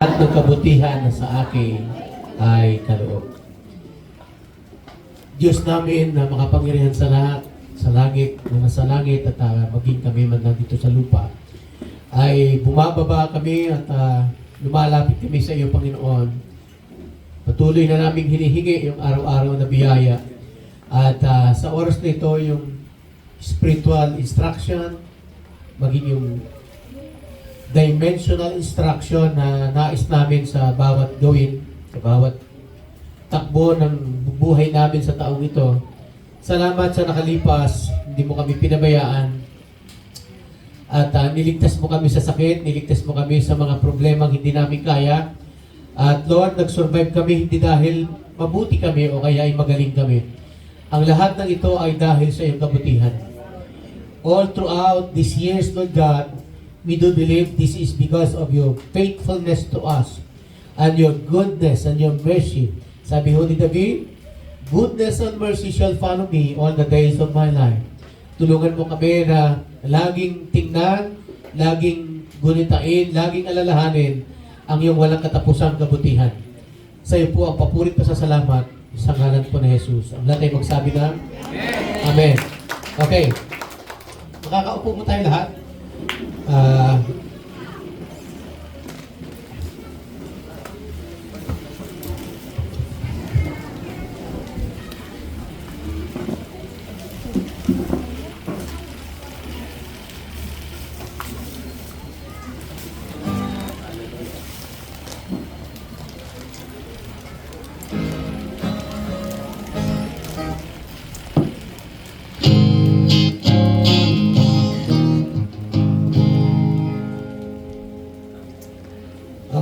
at ng kabutihan na sa akin ay kaloob. Diyos namin na makapangyarihan sa lahat, sa langit, na nasa langit at maging kami man nandito sa lupa, ay bumababa kami at lumalapit kami sa iyo, Panginoon. Patuloy na naming hinihingi yung araw-araw na biyaya. At sa oras na ito, yung spiritual instruction, maging yung dimensional instruction na nais namin sa bawat gawin, sa bawat takbo ng buhay namin sa taong ito. Salamat sa nakalipas, hindi mo kami pinabayaan. At niligtas mo kami sa sakit, niligtas mo kami sa mga problemang hindi namin kaya. At Lord, nag-survive kami hindi dahil mabuti kami o kaya ay magaling kami. Ang lahat ng ito ay dahil sa iyong kabutihan. All throughout these years, Lord God, we do believe this is because of your faithfulness to us and your goodness and your mercy. Sabi ho ni David, goodness and mercy shall follow me all the days of my life. Tulungan mo kami na laging tingnan, laging gunitain, laging alalahanin ang iyong walang katapusang kabutihan. Sa iyo po ang papurit pa sa salamat sa ngalan po ni Jesus. Ang lahat ay magsabi na Amen. Okay. Makakaupo mo tayo lahat.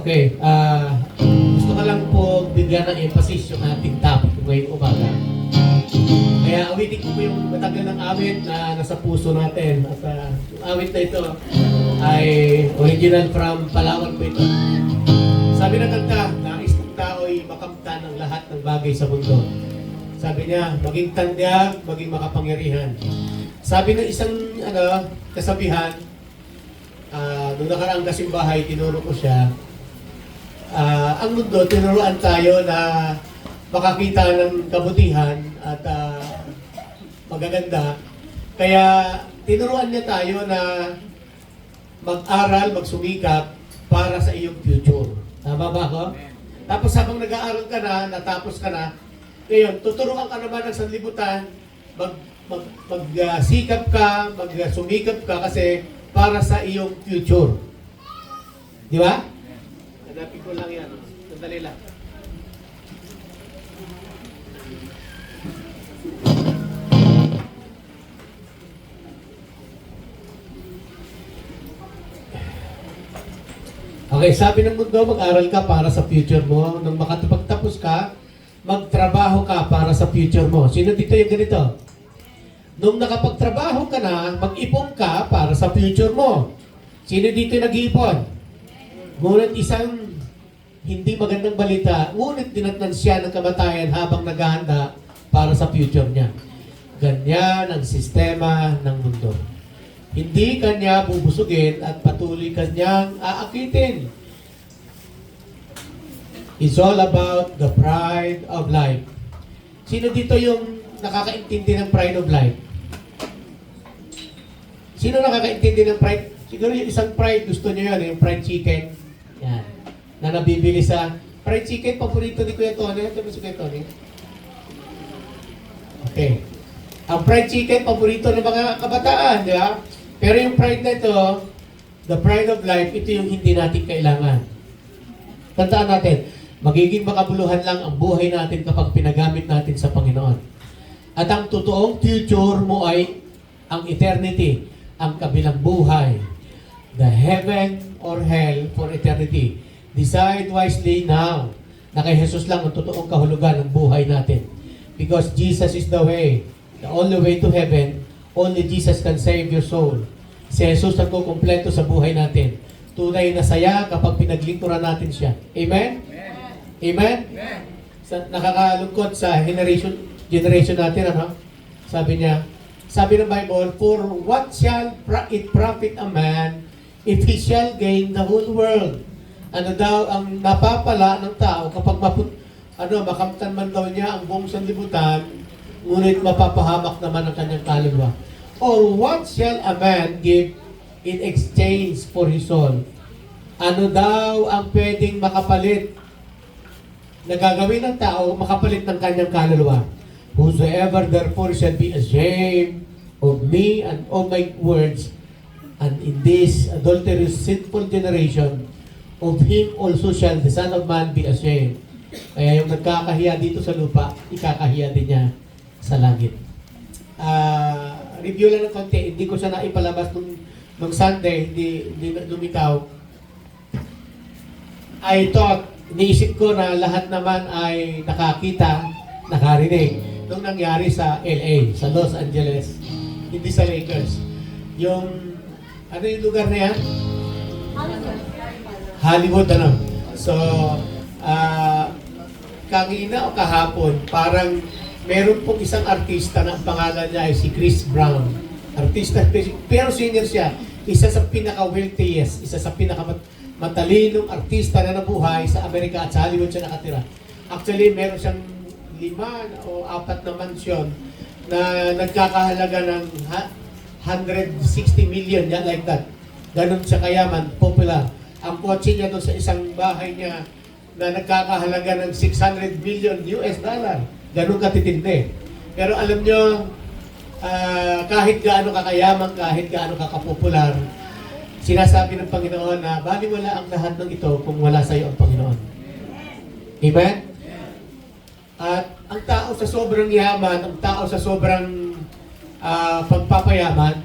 Okay, gusto ko lang po bigyan ng emphasis yung ating topic ngayong umaga. Kaya awitin ko po yung matagal ng awit na nasa puso natin. At yung awit na ito ay original from Palawan po ito. Sabi ng kanta, nais ng tao ay makamtan ng lahat ng bagay sa mundo. Sabi niya, maging tandyag, maging makapangyarihan. Sabi ng isang kasabihan, nung nakaraang kasimbahay, tinuro ko siya, ang mundo, tinuruan tayo na makakita ng kabutihan at magaganda. Kaya tinuruan niya tayo na mag-aral, magsumikap para sa iyong future. Tama ba ako? Tapos habang nag-aaral ka na, natapos ka na, ngayon, tuturuan ka naman ng sanlibutan, magsikap ka, magsumikap ka kasi para sa iyong future. Di ba? Hanapin ko lang yan. Sandali lang. Okay, sabi ng mundo, mag-aral ka para sa future mo. Nung makapagtapos ka, magtrabaho ka para sa future mo. Sino dito yung ganito? Nung nakapagtrabaho ka na, mag-ipon ka para sa future mo. Sino dito nag-iipon? Ngunit isang hindi magandang balita, ngunit dinatnan siya ng kamatayan habang naghahanda para sa future niya. Ganyan ang sistema ng mundo. Hindi kanya bubusugin at patuloy kanyang aakitin. It's all about the pride of life. Sino dito yung nakakaintindi ng pride of life? Sino nakakaintindi ng pride? Siguro yung isang pride, gusto niyo yun, yung fried chicken. Yan. Na nabibili sa fried chicken, paborito ni Kuya Tony. Ito ba si Kuya Tony? Okay. Ang fried chicken, paborito ng mga kabataan, di ba? Pero yung pride na ito, the pride of life, ito yung hindi natin kailangan. Tandaan natin, magiging makabuluhan lang ang buhay natin kapag pinagamit natin sa Panginoon. At ang totoong future mo ay ang eternity, ang kabilang buhay. The heaven or hell for eternity. Decide wisely now na kay Jesus lang ang totoong kahulugan ng buhay natin. Because Jesus is the way, the only way to heaven. Only Jesus can save your soul. Si Jesus ang kukumpleto sa buhay natin. Tunay na saya kapag pinaglingkuran natin siya. Amen? Amen? Amen? Nakakalungkot sa generation natin, ano? Sabi niya, sabi ng Bible, for what shall it profit a man if he shall gain the whole world Ano daw ang napapala ng tao kapag makamtan man daw niya ang buong sanlibutan, ngunit mapapahamak naman ang kanyang kaluluwa. Or what shall a man give in exchange for his soul? Ano daw ang pwedeng makapalit na gagawin ng tao makapalit ng kanyang kaluluwa? Whosoever therefore shall be ashamed of me and of my words, and in this adulterous sinful generation, of him also shall the Son of Man be ashamed. Kaya yung nagkakahiya dito sa lupa, ikakahiya din niya sa langit. Review lang ng konti, hindi ko siya naipalabas nung Sunday, hindi lumitaw. I thought, iniisip ko na lahat naman ay nakakita, nakarinig nung nangyari sa LA, sa Los Angeles, hindi sa Lakers. Yung, ano yung lugar na yan? Hollywood, ano? So, kanina o kahapon, parang meron pong isang artista na ang pangalan niya ay si Chris Brown. Artista, pero senior siya. Isa sa pinaka-wealthiest, isa sa pinaka-matalinong artista na nabuhay sa Amerika at sa Hollywood siya nakatira. Actually, meron siyang 5 o 4 na mansyon na nagkakahalaga ng 160 million, yeah, like that. Ganon siya kayaman, popular. Ang kotse niya doon sa isang bahay niya na nagkakahalaga ng 600 million US dollar. Ganon katitindi. Pero alam nyo, kahit gaano kakayaman, kahit gaano kakapopular, sinasabi ng Panginoon na baliwala ang lahat ng ito kung wala sa iyo ang Panginoon. Amen? At ang tao sa sobrang yaman, ang tao sa sobrang pagpapayaman,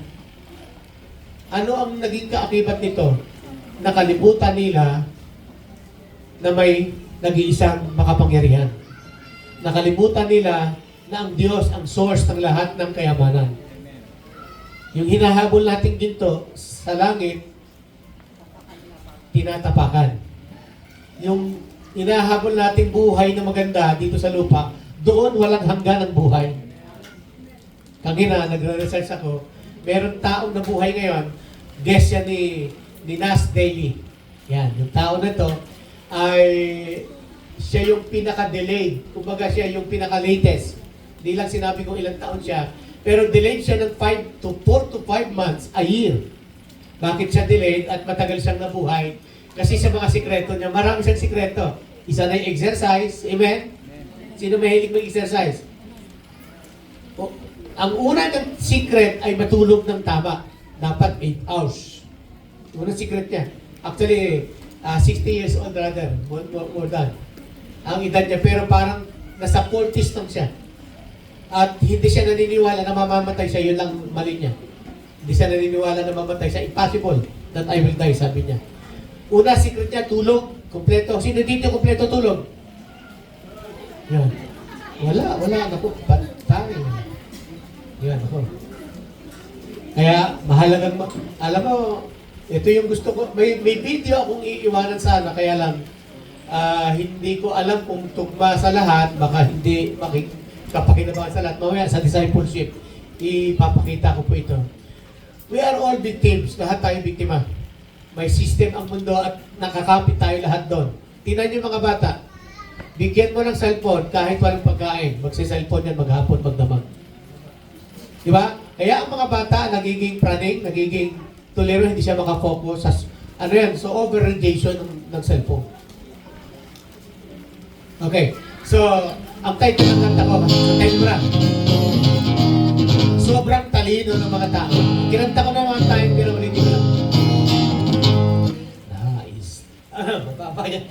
ano ang naging kaakibat nito? Nakalimutan nila na may nag-iisang makapangyarihan. Nakalimutan nila na ang Diyos ang source ng lahat ng kayamanan. Yung hinahabol natin ginto sa langit, tinatapakan. Yung hinahabol nating buhay na maganda dito sa lupa, doon walang hanggan ang buhay. Kanina, nagre-research ako, meron taong nabuhay ngayon, guest yan ni Nas Daily. Yan, yung tao na to ay siya yung pinaka-delayed. Kumbaga siya yung pinaka-latest. Hindi lang sinabi kong ilang taon siya. Pero delayed siya ng 4 to 5 months, a year. Bakit siya delayed at matagal siyang nabuhay? Kasi sa mga sikreto niya, marami siyang sikreto. Isa na yung exercise. Amen? Sino mahilig mag-exercise? Ang una ng secret ay matulog ng tama. Dapat 8 hours. Unang secret niya. Actually, 60 years old rather, more than. Ang edad niya, pero parang nasa 40s lang siya. At hindi siya naniniwala na mamamatay siya, yun lang mali niya. Hindi siya naniniwala na mamamatay siya. Impossible that I will die, sabi niya. Una, secret niya, tulog, kompleto. Sino dito kompleto tulog? Yan. Wala, naku, batang. Yan, ako. Kaya, mahalagang, alam mo, ito yung gusto ko, may video akong iiwanan sana, kaya lang, hindi ko alam kung tugma sa lahat, baka hindi kapakinabangan sa lahat. Mamaya sa discipleship, ipapakita ko po ito. We are all victims, lahat tayo biktima. May system ang mundo at nakakapit tayo lahat doon. Tingnan niyo mga bata, bigyan mo ng cellphone kahit walang pagkain. Magsi-cellphone yan maghapon, magdamag. Di ba? Kaya ang mga bata nagiging praning, nagiging tulero, hindi siya makafocus sa, ano yan, so over-radiation ng cellphone. Okay, so, ang title ng kanta ko, sa Tembra, sobrang talino ng mga tao. Kinanta ko na mga time, pero ulitin ko lang. Nice. Mababa yan.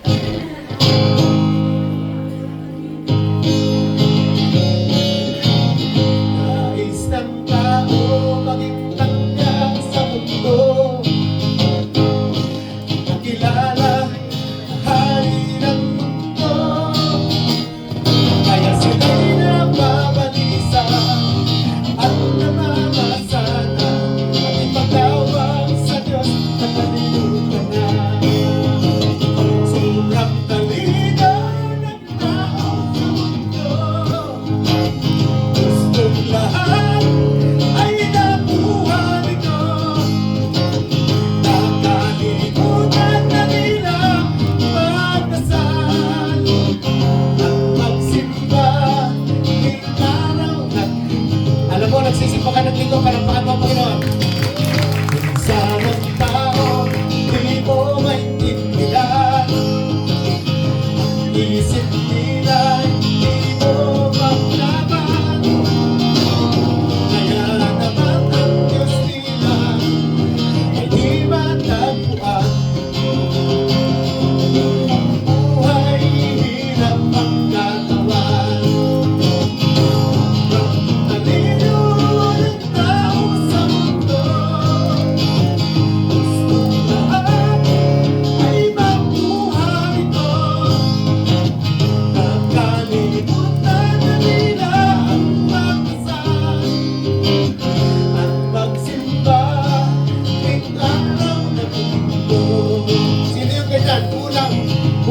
Nais ng tao maging tanggang sa mundo, nakilala hari ng mundo, kaya sila'y nababalisa at namamasana at ipagtawag sa Diyos at kalimutan na. Sobrang talino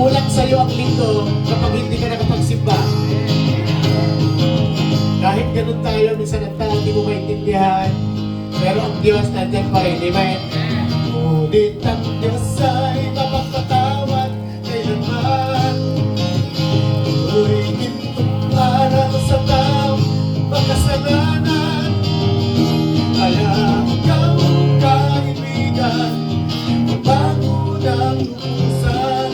kulang sa'yo ang linggo kapag hindi ka nakapagsimba. Kahit ganun tayo, minsan ang tao hindi mo maintindihan, pero ang Diyos nandyan pa rin, amen? Ngunit ang Diyos ay mapagpatawad kailanman. Tuloy gintong aral sa tao, makasalanan. Kaya ikaw kaibigan, bago ng utusan,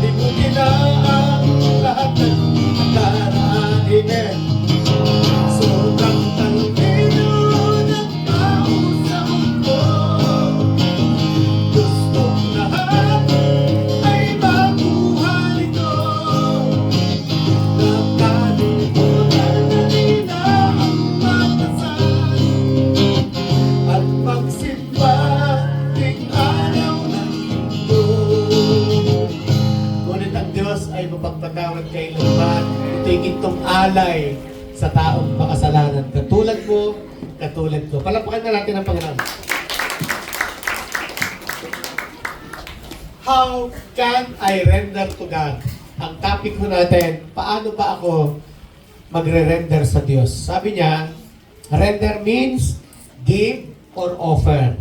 di mo ginaang lahat ng nakaraan. Amen. Sobrang talino ng tao sa mundo, gustong lahat ay mabuhay ito. Nakalimutan na nila ang matasan at magsimba ting araw ng linggo. Ngunit ang Diyos ay mapagpatawad kailanman. Ito'y gintong alay sa taong makasalanan. Katulad mo, katulad ko. Palapakan na natin ang Panginoon. How can I render to God? Ang topic ko natin, paano ba ako magre-render sa Diyos? Sabi niya, render means give or offer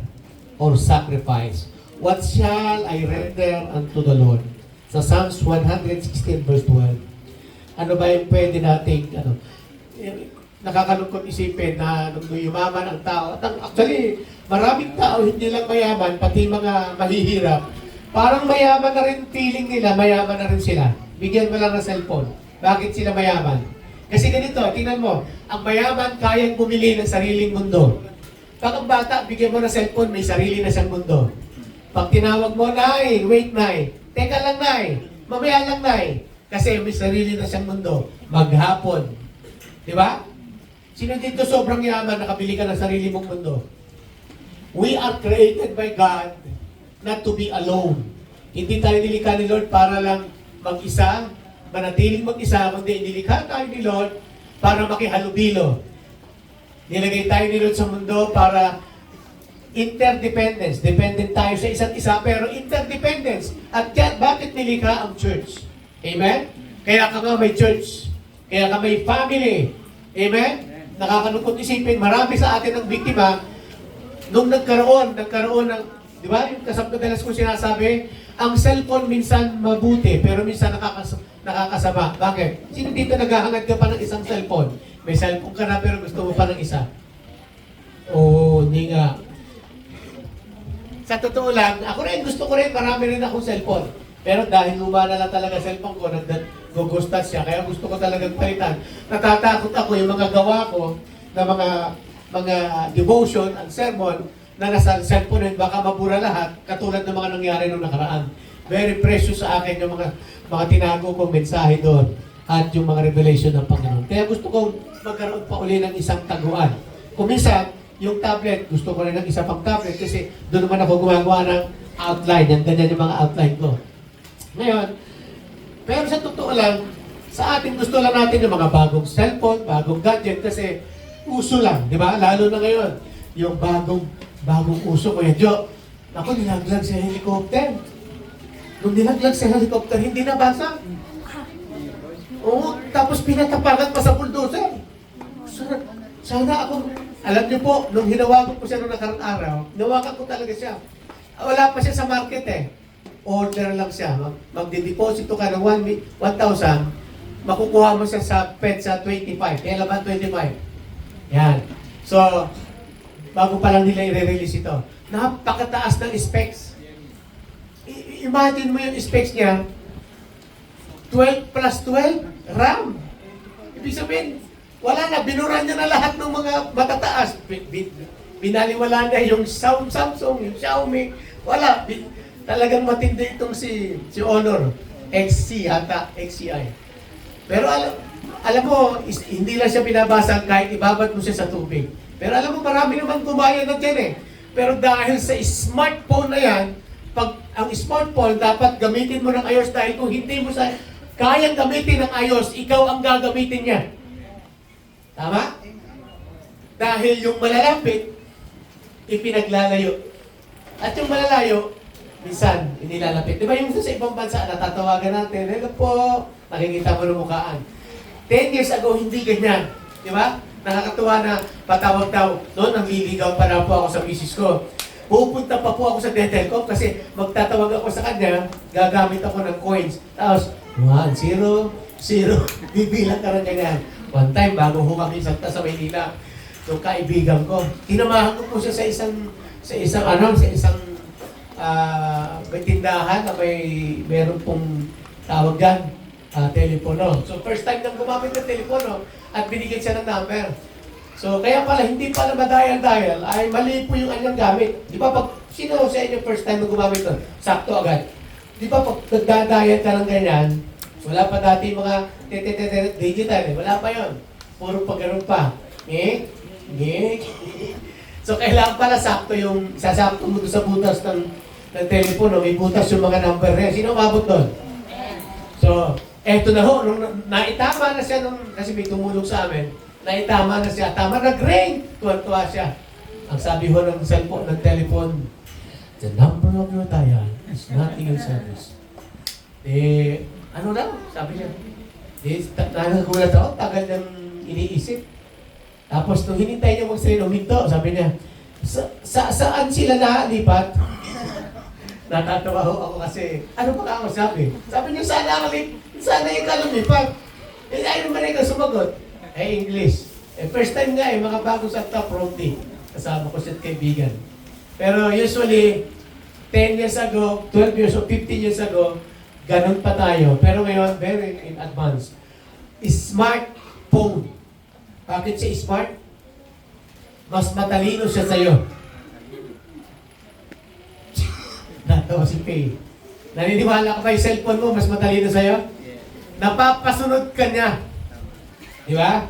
or sacrifice. What shall I render unto the Lord? Sa Psalms 116 verse 12. Ano ba yung pwede nating, nakakalungkot isipin na nung yumaman ang tao. At actually, maraming tao, hindi lang mayaman, pati mga mahihirap, parang mayaman na rin, feeling nila, mayaman na rin sila. Bigyan mo lang ng cellphone. Bakit sila mayaman? Kasi ganito, tingnan mo, ang mayaman kayang bumili ng sariling mundo. Pag ang bata, bigyan mo ng cellphone, may sarili na siyang mundo. Pag tinawag mo, Nay, wait, Nay. Teka lang, Nay. Mamaya lang, Nay. Kasi may sarili na siyang mundo. Maghapon. Di ba? Sino dito sobrang yaman, nakabili ka ng sarili mong mundo? We are created by God not to be alone. Hindi tayo nilikha ni Lord para lang mag-isa, manatiling mag-isa, kundi nilikha tayo ni Lord para makihalubilo. Nilagay tayo ni Lord sa mundo para interdependence. Dependent tayo sa isa't isa, pero interdependence. At yan, bakit nilikha ang church? Amen? Kaya ka nga may church. Kaya ka may family. Amen? Nakakalungkot isipin, marami sa atin ang biktima nung nagkaroon ng, di ba, yung kasabdalas ko sinasabi, ang cellphone minsan mabuti, pero minsan nakakasama. Bakit? Sino dito naghahangad ka pa ng isang cellphone? May cellphone ka na, pero gusto mo pa ng isa. Oh, hindi nga. Sa totoo lang, ako rin, gusto ko rin, marami rin akong cellphone. Pero dahil luma na lang talaga cellphone ko, nag-gustat siya, kaya gusto ko talagang palitan. Natatakot ako yung mga gawa ko na mga devotion and sermon na nasa cellphone and baka mabura lahat, katulad ng mga nangyari nung nakaraan. Very precious sa akin yung mga tinago kong mensahe doon at yung mga revelation ng Panginoon. Kaya gusto kong magkaroon pa uli ng isang taguan. Kung minsan, yung tablet, gusto ko rin ng isa pang tablet kasi doon naman ako gumagawa ng outline. Yan, ganyan yung mga outline ko. Ngayon, pero sa totoo lang, sa atin gusto lang natin yung mga bagong cellphone, bagong gadget kasi uso lang, di ba? Lalo na ngayon, yung bagong uso ko yan. Jo, ako nilaglag sa helicopter. Nung nilaglag sa helicopter, hindi nabasa. Oo, tapos pinatapakan pa sa bulldozer. Sana ako, alam niyo po, nung hinawakan ko siya nung nakarang araw, hinawakan ko talaga siya. Wala pa siya sa market eh. Order lang siya. Magdideposito ka ng 1,000, makukuha mo siya sa PEDSA 25. Kaya laban 25. Yan. So, bago pa lang nila i-release ito. Napakataas ng specs. Imagine mo yung specs niya, 12 plus 12 RAM. Ibig sabihin, wala na, binura niya na lahat ng mga matataas. Binaliwala na yung Samsung, yung Xiaomi. Wala. Talagang matindi itong si Honor. XC ata, XCI. Pero alam mo, hindi lang siya binabasa kahit ibabad mo siya sa tubig. Pero alam mo, marami naman gumaya na dyan eh. Pero dahil sa smartphone na yan, pag ang smartphone, dapat gamitin mo ng ayos dahil kung hindi mo kayang gamitin ng ayos, ikaw ang gagamitin niya. Tama? Dahil yung malalapit, ipinaglalayo. At yung malalayo, minsan, inilalapit. Di ba yung sa ibang bansa, natatawagan natin, hello po, nakikita mo ng mukhaan. 10 years ago, hindi ganyan. Di ba? Nakakatuwa na patawag daw. Noon, nangliligaw pa na po ako sa misis ko. Pupunta pa po ako sa Dentelcom kasi magtatawag ako sa kanya, gagamit ako ng coins. Tapos, 1, 0, 0, bibilang ka rin ganyan. One time, bago ho kami sa Maynila, so kaibigan ko, tinamahan ko po siya sa isang may tindahan na meron pong tawag dyan, telepono. So first time nang gumamit ng telepono at binigyan siya ng number. So kaya pala hindi pala madial-dial ay mali po yung kanyang gamit. Di ba pag sino sa inyo first time na gumamit nun, sakto agad. Di ba pag nagda-dial ka ng ganyan, wala pa dati mga digital eh. Wala pa yon. Puro pag ganun pa. So kailangan pala sakto yung sasakto mo sa butas ng telepono. May butas yung mga number niya. Sino umabot doon? So, eto na ho. Nung naitama na siya kasi may tumulong sa amin. Naitama na siya. Tama, nag-ring. Tuwan-tuwa siya. Ang sabi ho ng cellphone, ng telephone, the number of your dial is not in service. Ano daw? Sabi niya. Nanagulat ako, tagal nang iniisip. Tapos nung hinintay niya mag-sale, huminto, sabi niya, saan sila nakalipat? Natatawa ako kasi, ano ba ako sabi? Sabi niya, sana yung kalumipat. Ayaw naman ikaw sumagot. English. First time nga mga bagong salita, prompting. Kasama ko siya kaibigan. Pero usually, 10 years ago, 12 years or 15 years ago, ganun pa tayo. Pero ngayon, very in advance. Smartphone. Bakit siya smart? Mas matalino siya sa'yo. Natawa si Faye. Naniniwala ka ba yung cellphone mo mas matalino sa'yo? Napapasunod ka niya. Di ba?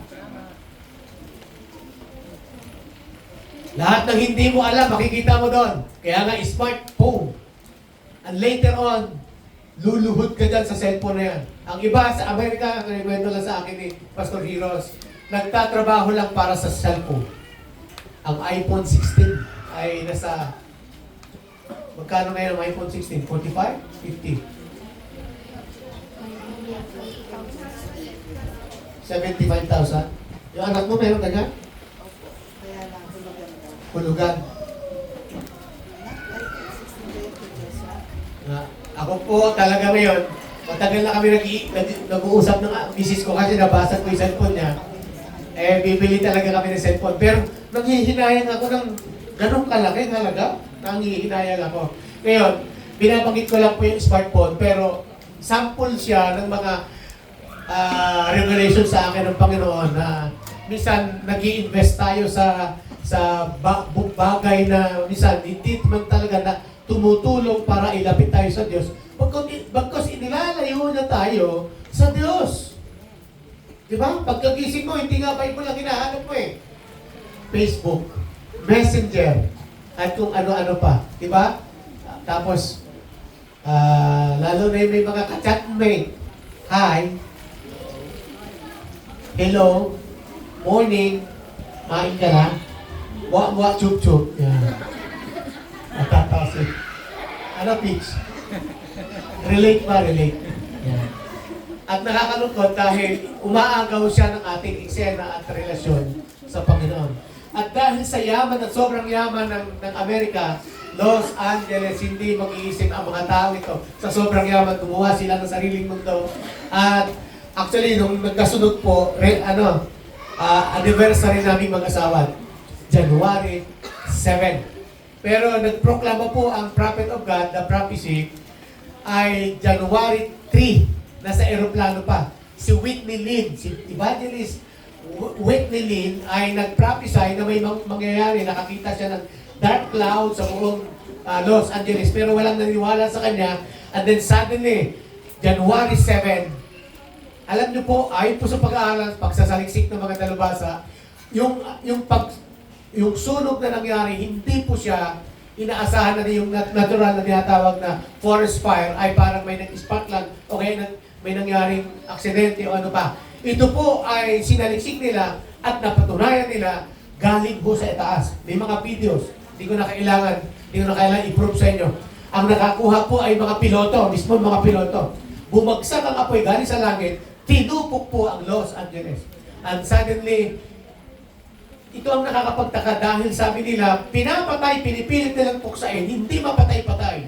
Lahat ng hindi mo alam, makikita mo doon. Kaya nga, smartphone. And later on, luluhod ka dyan sa cellphone na yan. Ang iba sa Amerika, kwento lang sa akin ni Pastor Heroes, nagtatrabaho lang para sa cellphone. Ang iPhone 16 ay nasa, magkano ngayon ang iPhone 16? 45? 50? 75,000? Yung anak mo meron ka dyan? Hulugan. Ako po talaga ngayon, matagal na kami nag-uusap ng misis ko kasi nabasa ko yung cellphone niya. Bibili talaga kami ng cellphone. Pero nanghihinayang ako ng ganong kalaki talaga. Nanghihinayang ako. Ngayon, binabanggit ko lang po yung smartphone, pero sample siya ng mga revelation sa akin ng Panginoon na minsan nag-i-invest tayo sa bagay na minsan hindi man talaga na tumutulong para ilapit tayo sa Diyos. Bagkos inilalayo na tayo sa Diyos. Diba? Pagkagising mo, hindi nga Bible lang hinahanap mo eh. Facebook, Messenger, at kung ano-ano pa. Diba? Tapos, lalo na yung may mga ka-chatmate. Hi. Hello. Morning. Main ka na. Wa, chup-chup. Yan. Natataas eh. Ano, Peach? Relate ba? Relate. Yan. At nakakalungkot dahil umaagaw siya ng ating eksena at relasyon sa Panginoon. At dahil sa yaman at sobrang yaman ng Amerika, Los Angeles, hindi mag-iisip ang mga tao ito. Sa sobrang yaman, gumawa sila ng sariling mundo. At actually, nung nagkasunod po, anniversary namin mag-asawa, January 7. Pero nagproklama po ang prophet of God, the prophecy, ay January 3. Nasa aeroplano pa. Si Whitney Lynn, si evangelist Whitney Lynn ay nag-prophesy na may mangyayari. Nakakita siya ng dark cloud sa buong Los Angeles. Pero walang naniwala sa kanya. And then suddenly, January 7, alam niyo po, ayon po sa pag-aaral, pagsasaliksik ng mga dalubhasa, yung sunog na nangyari, hindi po siya inaasahan na yung natural na tinatawag na forest fire ay parang may nag-spark lang o kaya may nangyaring aksidente o ano pa. Ito po ay sinaliksik nila at napatunayan nila galing po sa itaas. May mga videos, hindi ko na kailangan i-prove sa inyo. Ang nakakuha po ay mga piloto, mismo mga piloto. Bumagsak ang apoy galing sa langit, tinupok po ang Los Angeles. And suddenly, ito ang nakakapagtaka dahil sabi nila, pinapatay, pinipilit nilang puksain, hindi mapatay-patay.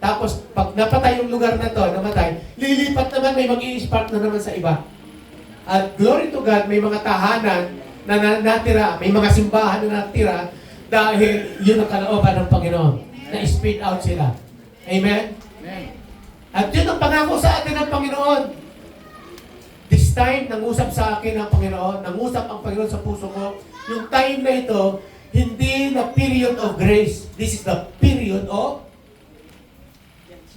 Tapos, pag napatay yung lugar na to, namatay, lilipat naman, may mag-i-spark na naman sa iba. At glory to God, may mga tahanan na natira, may mga simbahan na natira dahil yun ang kalooban ng Panginoon, na speed out sila. Amen? Amen. At yun ang pangako sa atin ng Panginoon. This time, nangusap sa akin ang Panginoon, nangusap ang Panginoon sa puso ko, yung time na ito, hindi na period of grace. This is the period of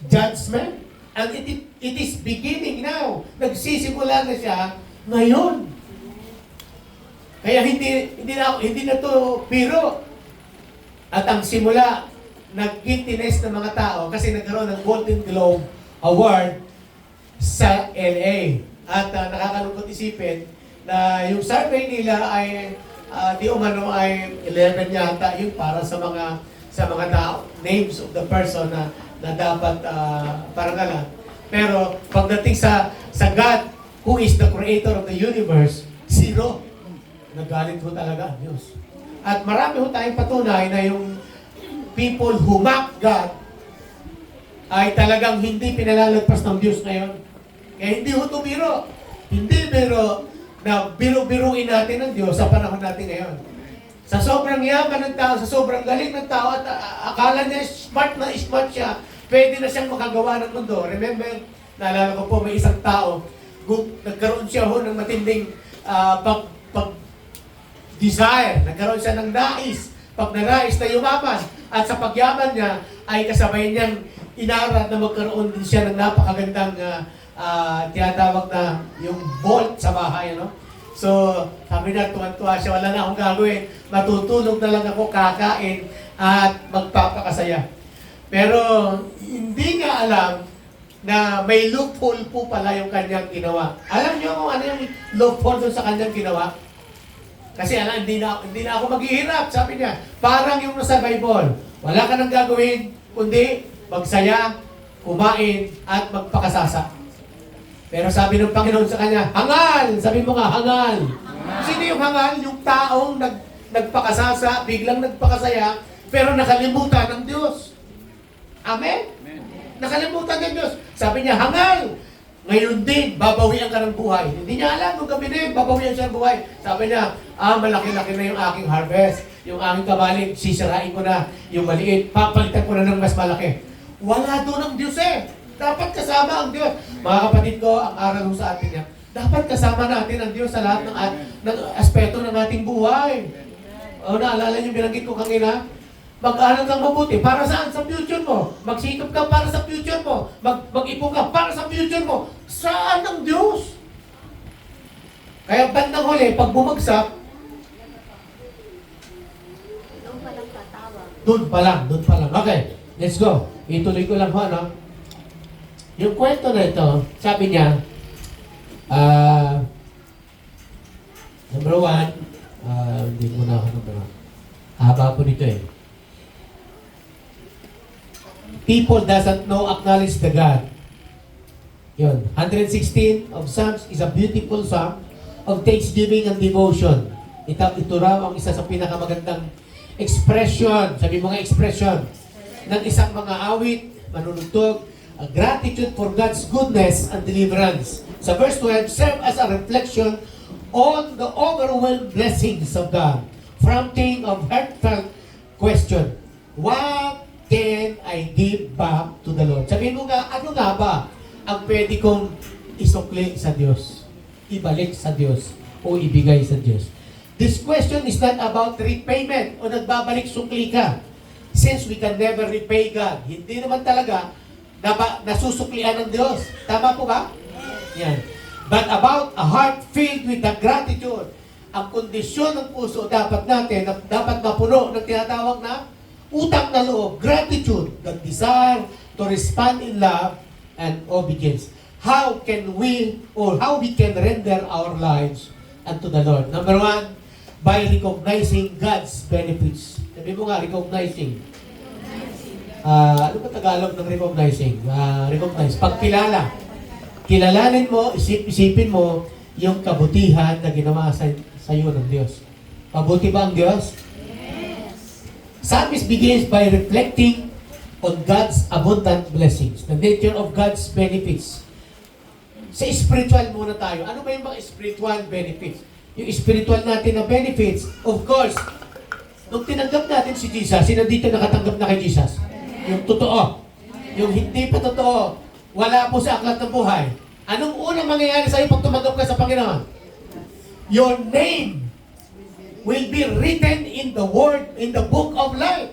judgment. And it is beginning now. Nagsisimula na siya ngayon. Kaya hindi na to biro. At ang simula, nag-guiltiness ng mga tao kasi nagkaroon ng Golden Globe Award sa LA. At nakakalungkot isipin na yung survey nila ay di umano ay 11 yata yung para sa mga tao, names of the person na dapat parangalan. Pero pagdating sa God, who is the creator of the universe, 0. Nagalit ho talaga ang Diyos. At marami ho tayong patunay na yung people who mock God ay talagang hindi pinalalagpas ng Diyos ngayon. Kaya hindi ho ito biro. Hindi biro na biro-biruin natin ng Diyos sa panahon natin ngayon. Sa sobrang yaman ng tao, sa sobrang galing ng tao, at akala niya smart siya, pwede na siyang makagawa ng mundo. Remember, naalala ko po, may isang tao, nagkaroon siya ho ng matinding desire, nagkaroon siya ng nais. Pag nanais na yumaman, at sa pagyaman niya, ay kasabay niyang inaral na magkaroon din siya ng napakagandang tinatawag na yung vault sa bahay, no? So, sabi niya, tuwan-tuwa siya, wala na akong gagawin. Matutulog na lang ako, kakain, at magpapakasaya. Pero, hindi niya alam na may loophole po pala yung kanyang ginawa. Alam niyo kung ano yung loophole doon sa kanyang ginawa? Kasi hindi na ako maghihirap, sabi niya. Parang yung nasa Bible, wala ka nang gagawin, kundi magsaya, kumain, at magpakasasa. Pero sabi ng Panginoon sa kanya, hangal! Sabi mo nga, hangal! Sino yung hangal? Yung taong nagpakasasa, biglang nagpakasaya, pero nakalimutan ng Diyos. Amen? Nakalimutan ng Diyos. Sabi niya, hangal! Ngayon din, babawian ka ng buhay. Hindi niya alam kung gabi din, babawian siya ng buhay. Sabi niya, malaki-laki na yung aking harvest. Yung aking kabalig, sisirain ko na. Yung maliit, papalitan ko na ng mas malaki. Wala doon ang Diyos eh. Dapat kasama ang Diyos. Mga kapatid ko, ang aral ko sa atin niya, dapat kasama natin ang Diyos sa lahat ng aspeto ng ating buhay. Naalala niyo, binanggit ko kanina, mag-aral kang mabuti. Para saan? Sa future mo. Magsikap ka para sa future mo. Mag-ipon ka para sa future mo. Saan ang Diyos? Kaya bandang huli, pag bumagsak, doon pa lang. Okay, let's go. Ituloy ko lang ho, no? Yung kwento na ito, sabi niya, number 1, hindi mo na ako number 1. Haba po nito eh. People doesn't know, acknowledge the God. Yun. 116 of Psalms is a beautiful psalm of thanksgiving and devotion. Ito raw ang isa sa pinakamagandang expression, sabi mo nga expression, ng isang mga awit, manunugtog, a gratitude for God's goodness and deliverance. Sa verse 12, serve as a reflection on the overwhelming blessings of God. Prompting of heartfelt question, what can I give back to the Lord? Sabihin mo nga, ano nga ba ang pwede kong isukli sa Diyos? Ibalik sa Diyos o ibigay sa Diyos? This question is not about repayment o nagbabalik sukli ka. Since we can never repay God, hindi naman talaga nasusuklian ng Diyos. Tama po ba? Yan. But about a heart filled with the gratitude. Ang kondisyon ng puso dapat mapuno ng tinatawag na utang na loob, gratitude, the desire to respond in love and obedience. How we can render our lives unto the Lord? Number 1, by recognizing God's benefits. Sabi mo nga, recognizing ano ba Tagalog ng recognizing? Recognize. Pagkilala. Kilalanin mo, isipin mo yung kabutihan na ginawa sa iyo ng Diyos. Mabuti ba ang Diyos? Yes. Psalmist begins by reflecting on God's abundant blessings, the nature of God's benefits. Sa spiritual muna tayo. Ano ba yung mga spiritual benefits? Yung spiritual natin na benefits, of course, nung tinanggap natin si Jesus, sino dito nakatanggap na kay Jesus? Yung totoo. Yung hindi pa totoo, wala po sa aklat ng buhay. Anong unang mangyayari sa iyo pag tumanggap ka sa Panginoon? Your name will be written in the word, in the book of life.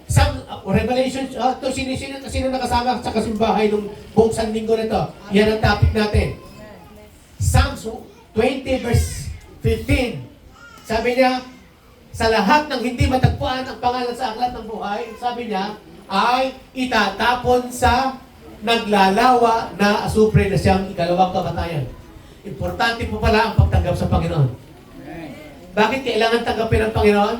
Some Revelation, sino nakasama sa kasimbahay nung buong sanlinggo na ito? Yan ang topic natin. Psalms 20 verse 15. Sabi niya, sa lahat ng hindi matagpuan ang pangalan sa aklat ng buhay, sabi niya, ay itatapon sa naglalawa na asupre na siyang ikalawang kamatayan. Importante po pala ang pagtanggap sa Panginoon. Bakit kailangan tanggapin ang Panginoon?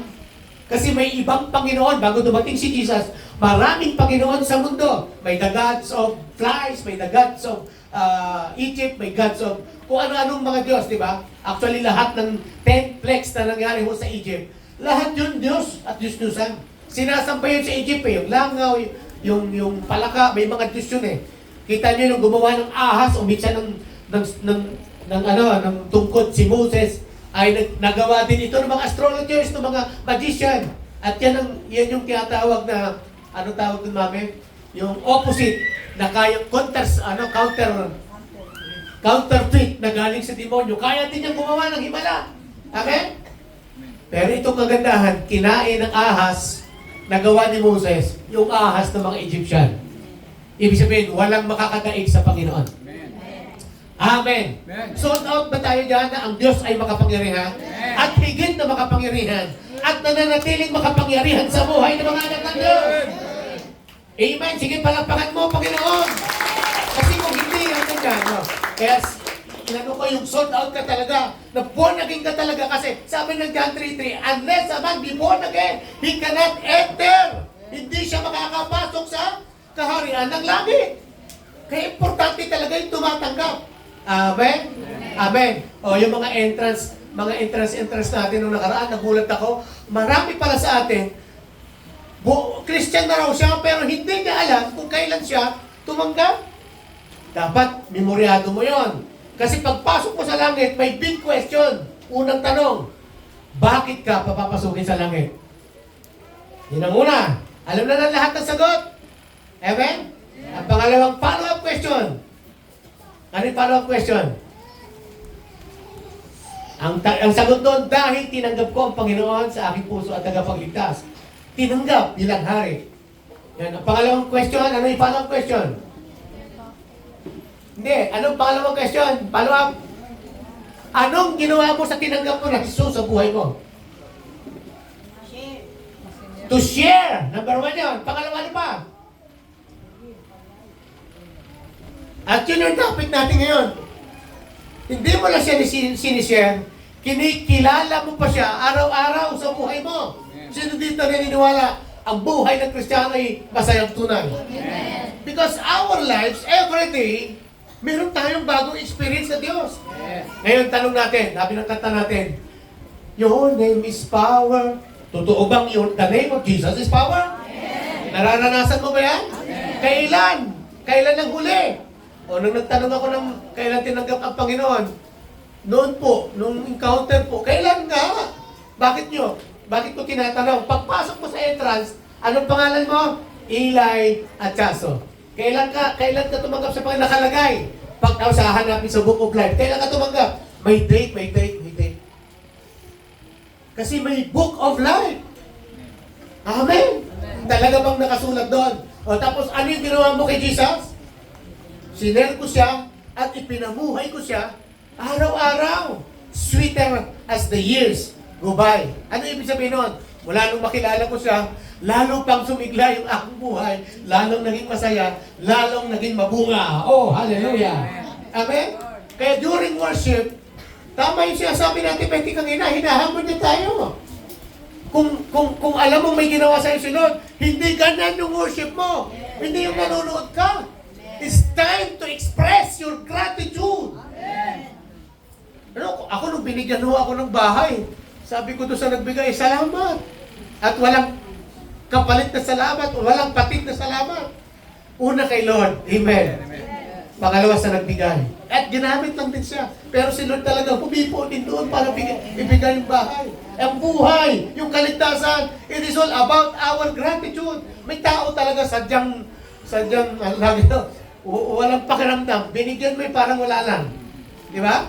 Kasi may ibang Panginoon bago dumating si Jesus. Maraming Panginoon sa mundo. May the gods of flies, may the gods of Egypt, may gods of kung ano-anong mga Diyos, di ba? Actually, lahat ng 10 plagues na nangyari ho sa Egypt, lahat yun Diyos at Diyos-Diyosan. Sinasamba yun sa Egypt eh. Yung langaw, yung palaka, may mga Diyos yun eh. Kita nyo yung gumawa ng ahas o minsan ng tungkod si Moses ay nagawa din ito ng mga astrologers, ng mga magician. At yan yung tinatawag na, ano tawag din mami? Yung opposite, na kayang counterfeit na galing sa demonyo. Kaya din niyang gumawa ng himala. Amen? Pero itong kagandahan, kinain ng ahas na gawa ni Moses, yung ahas ng mga Egyptian. Ibig sabihin, walang makakadaig sa Panginoon. Amen. Amen. Sold out ba tayo dyan na ang Diyos ay makapangyarihan? Amen. At higit na makapangyarihan at nananatiling makapangyarihan sa buhay ng mga anak ng Diyos? Amen. Amen. Sige, palakpakan mo, Panginoon. Kasi kung hindi, ano dyan, no? Kaya, inano ko yung sold out ka talaga, na born again ka talaga kasi, sabi ng John 3:3, unless a man be born again, he cannot enter. Hindi siya makakapasok sa kaharian ng langit. Kaya importante talaga yung tumatanggap. Amen? Amen. O yung mga entrance natin nung nakaraan, nagulat ako, marami pala sa atin, Christian na raw siya, pero hindi niya alam kung kailan siya tumanggap. Dapat, memoryado mo yon. Kasi pagpasok mo sa langit, may big question. Unang tanong, bakit ka papapasukin sa langit? Yun ang una. Alam na lahat ng sagot. Amen? Ang pangalawang follow-up question. Ano yung follow-up question? Ang sagot doon, dahil tinanggap ko ang Panginoon sa aking puso at tagapagligtas. Tinanggap bilang hari. Yan. Ang pangalawang question, ano yung follow-up question? Hindi. Anong pangalawang question? Follow-up. Anong ginawa mo sa tinanggap mo na Jesus sa buhay mo? To share. Number 1 yun. Pangalawa ano pa? At yun yung topic natin ngayon. Hindi mo lang siya sinishare, kinikilala mo pa siya araw-araw sa buhay mo. Sino dito naniniwala ang buhay ng Kristiyano ay masayang tunay? Amen. Because our lives, every day, meron tayong bagong experience sa Diyos. Yes. Ngayon, tanong natin, sabi ng kanta natin, your name is power. Totoo bang the name of Jesus is power? Yes. Nararanasan mo ba yan? Yes. Kailan? Kailan ang huli? O nung nagtanong ako ng kailan tinanggap ang Panginoon, noon po, nung encounter po, kailan nga? Bakit nyo? Bakit ko tinatanong? Pagpasok mo sa entrance, anong pangalan mo? Eli Atchaso. Kailan ka tumanggap sa Panginoon? Nakalagay. Pag hanapin sa Book of Life, kailan ka tumanggap? May date. Kasi may Book of Life. Amen? Talaga bang nakasulat doon? O tapos, ano yung ginawa mo kay Jesus? Sinel ko siya at ipinamuhay ko siya araw-araw. Sweeter as the years go by. Ano ibig sabihin nun? Mula nung makilala ko siya, lalo pang sumigla yung aking buhay, lalong naging masaya, lalong naging mabunga. Oh, hallelujah! Amen? Kaya during worship, tama yung sinasabi natin, pwede kang hinahamon niya tayo. Kung alam mo may ginawa sa'yo si Lord, hindi ganyan yung worship mo. Hindi yung nanonood ka. It's time to express your gratitude. Ano, ako nung binigyan ho ako ng bahay, sabi ko doon sa nagbigay, salamat. At walang kapalit na salamat, walang patit na salamat. Una kay Lord. Amen. Pangalawa sa nagbigay. At ginamit lang din siya. Pero si Lord talaga humipo din doon para ibigay yung bahay. Ang buhay, yung kaligtasan, it is all about our gratitude. May tao talaga sadyang walang pakiramdam. Binigyan mo parang wala lang. Di ba?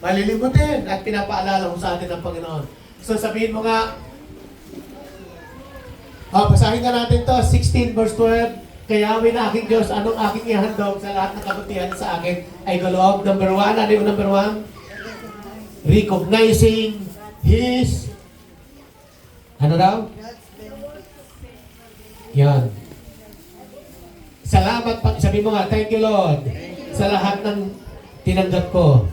Malilimutin at pinapaalala mo sa atin ng Panginoon. So sabihin mo nga, basahin ka natin to, 16 verse 12. Kaya na aking Diyos, anong aking ihandog sa lahat ng kabutihan sa akin ay galoob. Number 1, ano yung number 1? Recognizing His, ano daw? Yan. Salamat, sabi mo nga, thank you Lord, sa lahat ng tinanggap ko.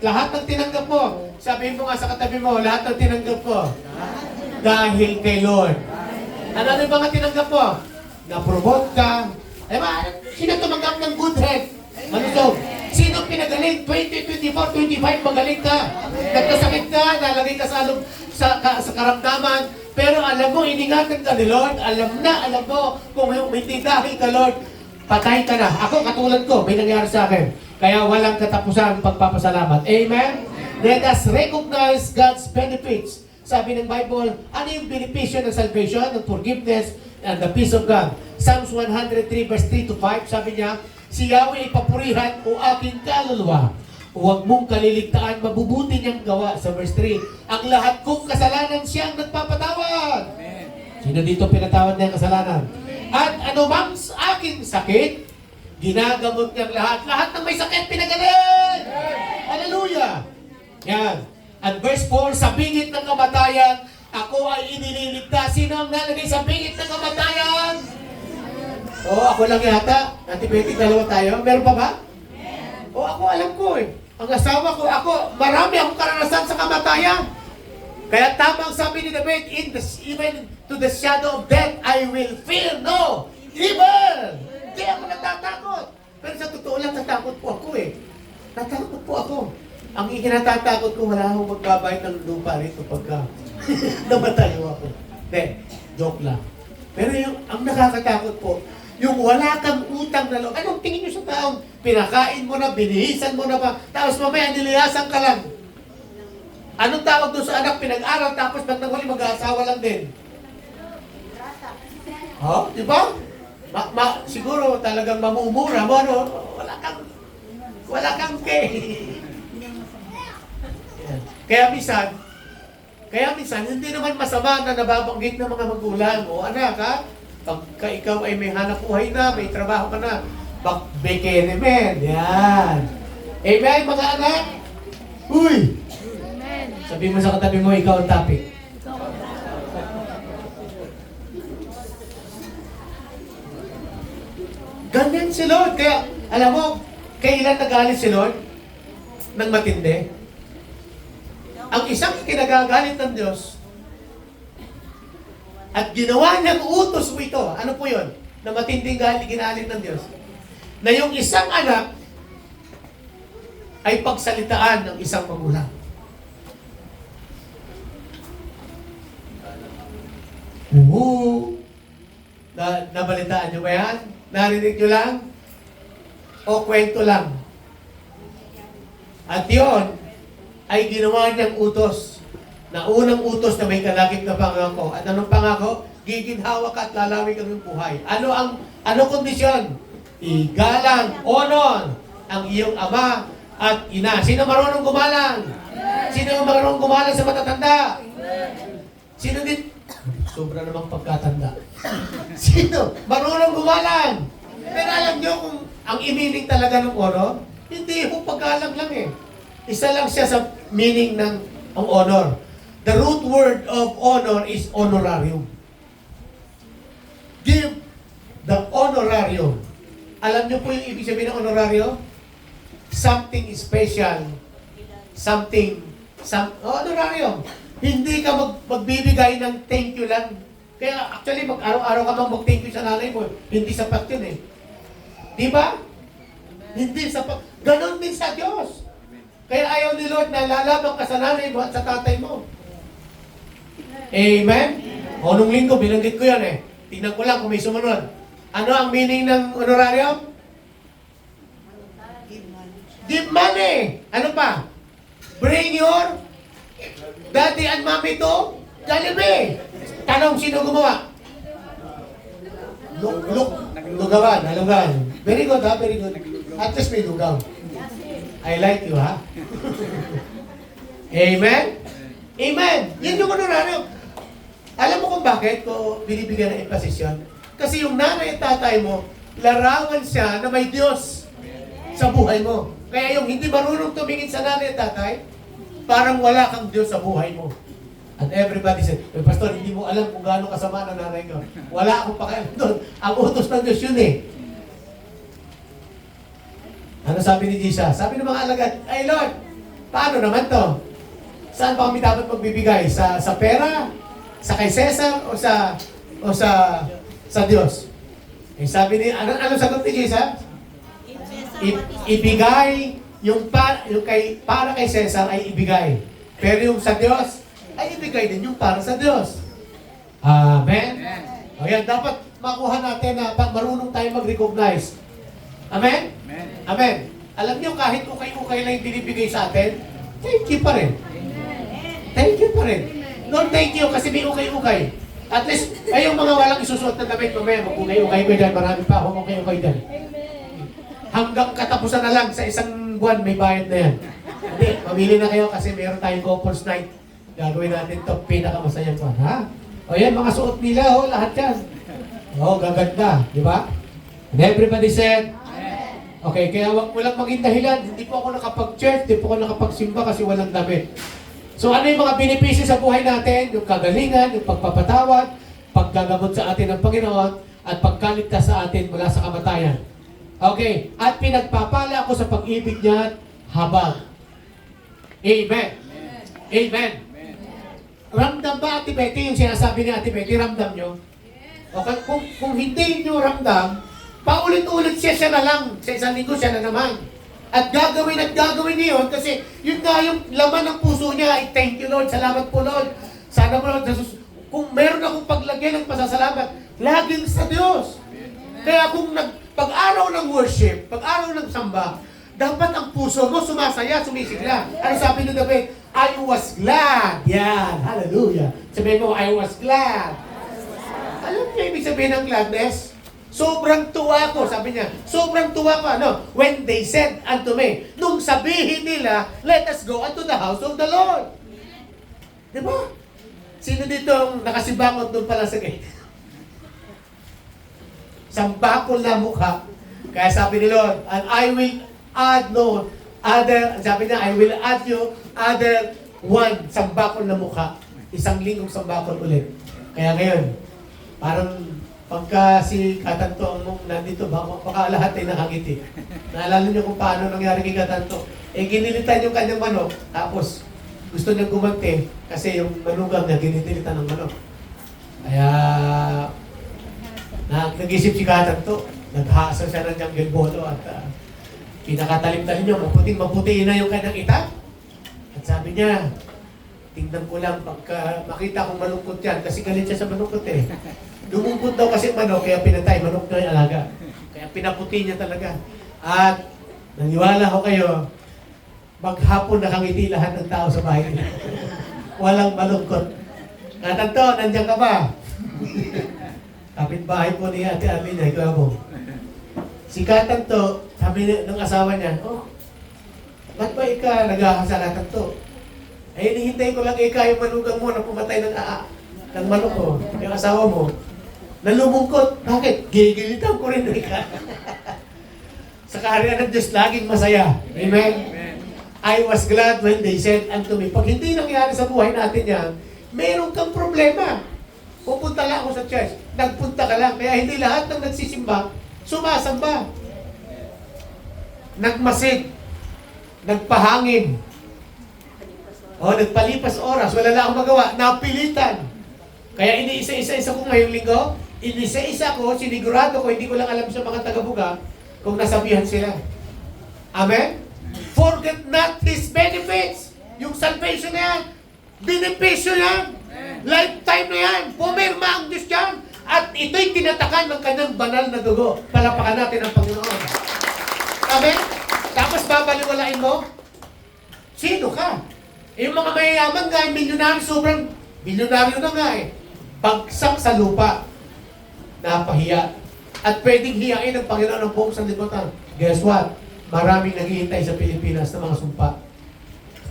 Lahat ng tinanggap mo, sabihin mo nga sa katabi mo, lahat ng tinanggap ko, dahil kay Lord. Ano yung mga tinanggap mo? Na-promote ka. Eh ba, sino tumanggap ng good health? Malusog. Sino pinagaling? 20, 24, 25, magaling ka. Nagkasakit ka, nalagay ka sa karamdaman. Pero alam mo, iningatan ka ni Lord. Alam mo, kung hindi dahil ka Lord, patay ka na. Ako, katulad ko, may nangyari sa akin. Kaya walang katapusan pagpapasalamat. Amen? Let us recognize God's benefits. Sabi ng Bible, ano yung benepisyo ng salvation, ng forgiveness, and the peace of God? Psalms 103 verse 3 to 5, sabi niya, si Yahweh ay papurihan o aking kaluluwa. Huwag mong kaliligtaan, mabubuti niyang gawa. Sa verse 3, ang lahat kong kasalanan siyang nagpapatawad. Amen. Sino dito pinatawad niya ang kasalanan? Amen. At anumang aking sakit, ginagamot niyang lahat. Lahat ng may sakit, pinagaling! Hallelujah! Yan. At verse 4, sa bingit ng kamatayan, ako ay inililigtas. Sino ang nalagay sa bingit ng kamatayan? Ako lang yata. Antibiotic, dalawa tayo. Meron pa ba? Ako alam ko eh. Ang asawa ko, marami akong karanasan sa kamatayan. Kaya tamang sabi ni David, even to the shadow of death, I will fear no evil. Hindi ako natatakot. Pero sa totoo lang, natakot po ako eh. Natakot po ako. Ang ikinatatakot ko, wala akong magbabayad ng lupa rito pagka namatayo ako. Hindi, joke lang. Pero ang nakakatakot po, yung wala kang utang na loob. Anong tingin nyo sa taong pinakain mo na, binihisan mo na ba, tapos mamaya niliyasan ka lang. Anong tawag doon sa anak, pinag-aral, tapos ba't nang huli mag-aasawa lang din? Di ba? Siguro talagang mamumura mo, no? Wala kang kay. Kaya minsan, hindi naman masama na nababanggit ng mga magulang. O anak, ha? Pagka ikaw ay may hanap buhay na, may trabaho ka na, bekene-men. Yan. Amen, mga anak? Uy! Amen. Sabi mo sa katabi mo, ikaw ang topic. Ganyan si Lord. Kaya, alam mo, kailan nagalit si Lord? Nang matindi? Ang isang kinagagalit ng Diyos at ginawa niyang utos mo ito. Ano po yun? Na matinding ginalit ng Diyos. Na yung isang anak ay pagsalitaan ng isang magulang. Nabalitaan niyo ba yan? Narinig niyo lang? O kwento lang? At yun, ay ginawa niyang utos. Na unang utos na may kalakip na pangako. At anong pangako? Giginhawa ka at lalawig ang iyong buhay. Ano kondisyon? Igalang, honor ang iyong ama at ina. Sino marunong gumalang? Sino marunong gumalang sa matatanda? Sino din? Sobra namang pagkatanda. Sino marunong gumalang? Pero alam niyo kung ang meaning talaga ng honor, hindi ho paggalang lang eh. Isa lang siya sa meaning ng ang honor. The root word of honor is honorarium. Give the honorarium. Alam niyo po yung ibig sabihin ng honorarium? Something special. Honorarium. Hindi ka magbibigay ng thank you lang. Kaya actually, araw-araw ka bang mag-thank you sa nanay mo. Hindi sapat yun eh. Di ba? Hindi sapat. Ganon din sa Diyos. Kaya ayaw ni Lord na lalabang ka sa nanay mo at sa tatay mo. Amen? O nung linggo, binanggit ko yan eh. Tingnan ko lang kung may sumunod. Ano ang meaning ng honorarium? Give money. Ano pa? Bring your daddy and mommy to Jollibee. Tanong, sino gumawa? Lugawan. Very good ha, very good. At least may lugaw. I like you ha. Amen? Amen. Yan yung honorarium. Alam mo kung bakit ko binibigyan ng emphasis yun? Kasi yung nanay at tatay mo, larawan siya na may Diyos sa buhay mo. Kaya yung hindi marunong tumingin sa nanay at tatay, parang wala kang Diyos sa buhay mo. And everybody said, Pastor, hindi mo alam kung gaano kasama ng nanay ko. Wala akong pakialam doon. Ang utos ng Diyos yun eh. Ano sabi ni Jesus? Sabi ng mga alagad, ay Lord, paano naman to? Saan pa kami dapat magbibigay? Sa pera? Sa kay Cesar? O sa Diyos? Eh sabi ni, ano sagot ni Jesus? Ibigay yung para kay Cesar ay ibigay. Pero yung sa Diyos, ay ibigay din yung para sa Diyos. Amen? O yan, dapat makuha natin na marunong tayo mag-recognize. Amen? Amen. Alam niyo, kahit ukay-ukay lang yung binibigay sa atin, thank you pa rin. Thank you pa rin. Lord, thank you kasi may ukay-ukay. At least, ay yung mga walang isusuot na damit, mamaya mag-ukay-ukay ko dyan, marami pa akong ukay-ukay dyan. Hanggang katapusan na lang, sa isang buwan, may bayad na yan. Hindi, mamili na kayo kasi meron tayong couples night. Gagawin natin ito, pinakamasayang buwan, ha? O yan, mga suot nila, lahat yan. Gaganda, di ba? And everybody said, okay, kaya walang maging dahilan, hindi po ako nakapag-church, hindi po ako nakapagsimba kasi walang damit. So ano yung mga benepisyo sa buhay natin? Yung kagalingan, yung pagpapatawad, paggagamot sa atin ng Panginoon, at pagkaligtas sa atin mula sa kamatayan. Okay, at pinagpapala ako sa pag-ibig niya habang. Amen. Amen. Ramdam ba, Ate Betty, yung sinasabi ni Ate Betty, ramdam nyo? Okay, kung hindi nyo ramdam, paulit-ulit siya na lang. Sa isang linggo siya na naman. At gagawin niya yun kasi yun nga yung laman ng puso niya ay thank you Lord, salamat po Lord. Sana po Lord, kung meron akong paglagyan ng pasasalamat, laging sa Diyos. Kaya kung pag-araw ng worship, pag-araw ng samba, dapat ang puso mo sumasaya, sumisigla. Ano sabi ni David? I was glad. Yan, hallelujah. Sabihin mo, I was glad. Alam niyo ibig sabihin ng gladness? Sobrang tuwa ko, sabi niya. Sobrang tuwa ko, when they said unto me, nung sabihin nila, let us go unto the house of the Lord. Di ba? Sino dito ang nakasibangot doon pala sa gate? Sambakol na mukha. Kaya sabi ni Lord, and I will add no other, sabi niya, I will add you other one sambakol na mukha. Isang linggong sambakol ulit. Kaya ngayon, parang pagka si Katanto ang nandito, baka lahat ay nakangiti. Naalala niyo kung paano nangyari kay Katanto. Ginilitan yung kanyang manok, tapos gusto niya gumanti kasi yung manugang niya ginitilitan ng manok. Kaya nag-isip si Katanto, naghasa siya ng jungle bolo at pinakatalim-talim niya, maputing-maputiin na yung kanyang itak. At sabi niya, tingnan ko lang pagka makita kong malungkot yan kasi galit siya sa malungkot eh. Lumungkot daw kasi manok, kaya pinatay, manok na yung alaga. Kaya pinaputi niya talaga. At naniwala ko kayo, maghapon nakangiti lahat ng tao sa bahay nila. Walang malungkot. Katanto, nandiyan ka ba? Kapit-bahay po ni Ate Arlene, ikaw mo. Si Katanto, sabi ng asawa niya, ba't ba ika naghahasa Katanto? Ay, hinihintay ko lang ika yung manugang mo na pumatay ng manok ko, yung asawa mo. Nalumungkot. Bakit? Gigilitan ko rin ika. Sa kaharian ng Diyos, laging masaya. Amen? I was glad when they said unto me, pag hindi nangyari sa buhay natin yan, meron kang problema. Pupunta lang ako sa church. Nagpunta ka lang. Kaya hindi lahat ng nagsisimba, sumasamba. Nagmasid. Nagpahangin. Nagpalipas oras, wala na akong magawa, napilitan. Kaya iniisa-isa ko ngayong linggo, inisa-isa ko, sinigurado ko, hindi ko lang alam sa mga taga-buga kung nasabihan sila. Amen? Forget not His benefits. Yung salvation na yan, benepisyo yan. Lifetime na yan. Pumirma ang Diyos yan. At ito'y tinatakan ng kanyang banal na dugo. Palapakan natin ang Panginoon. Amen? Tapos babaliwalain mo, sino ka? Yung mga mayayaman nga, milyonaryo, sobrang milyonaryo na nga eh. Bagsak sa lupa. Napahiya. At pwedeng hiyain ng Panginoon ng buong sanlibutan. Guess what? Maraming naghihintay sa Pilipinas na mga sumpa.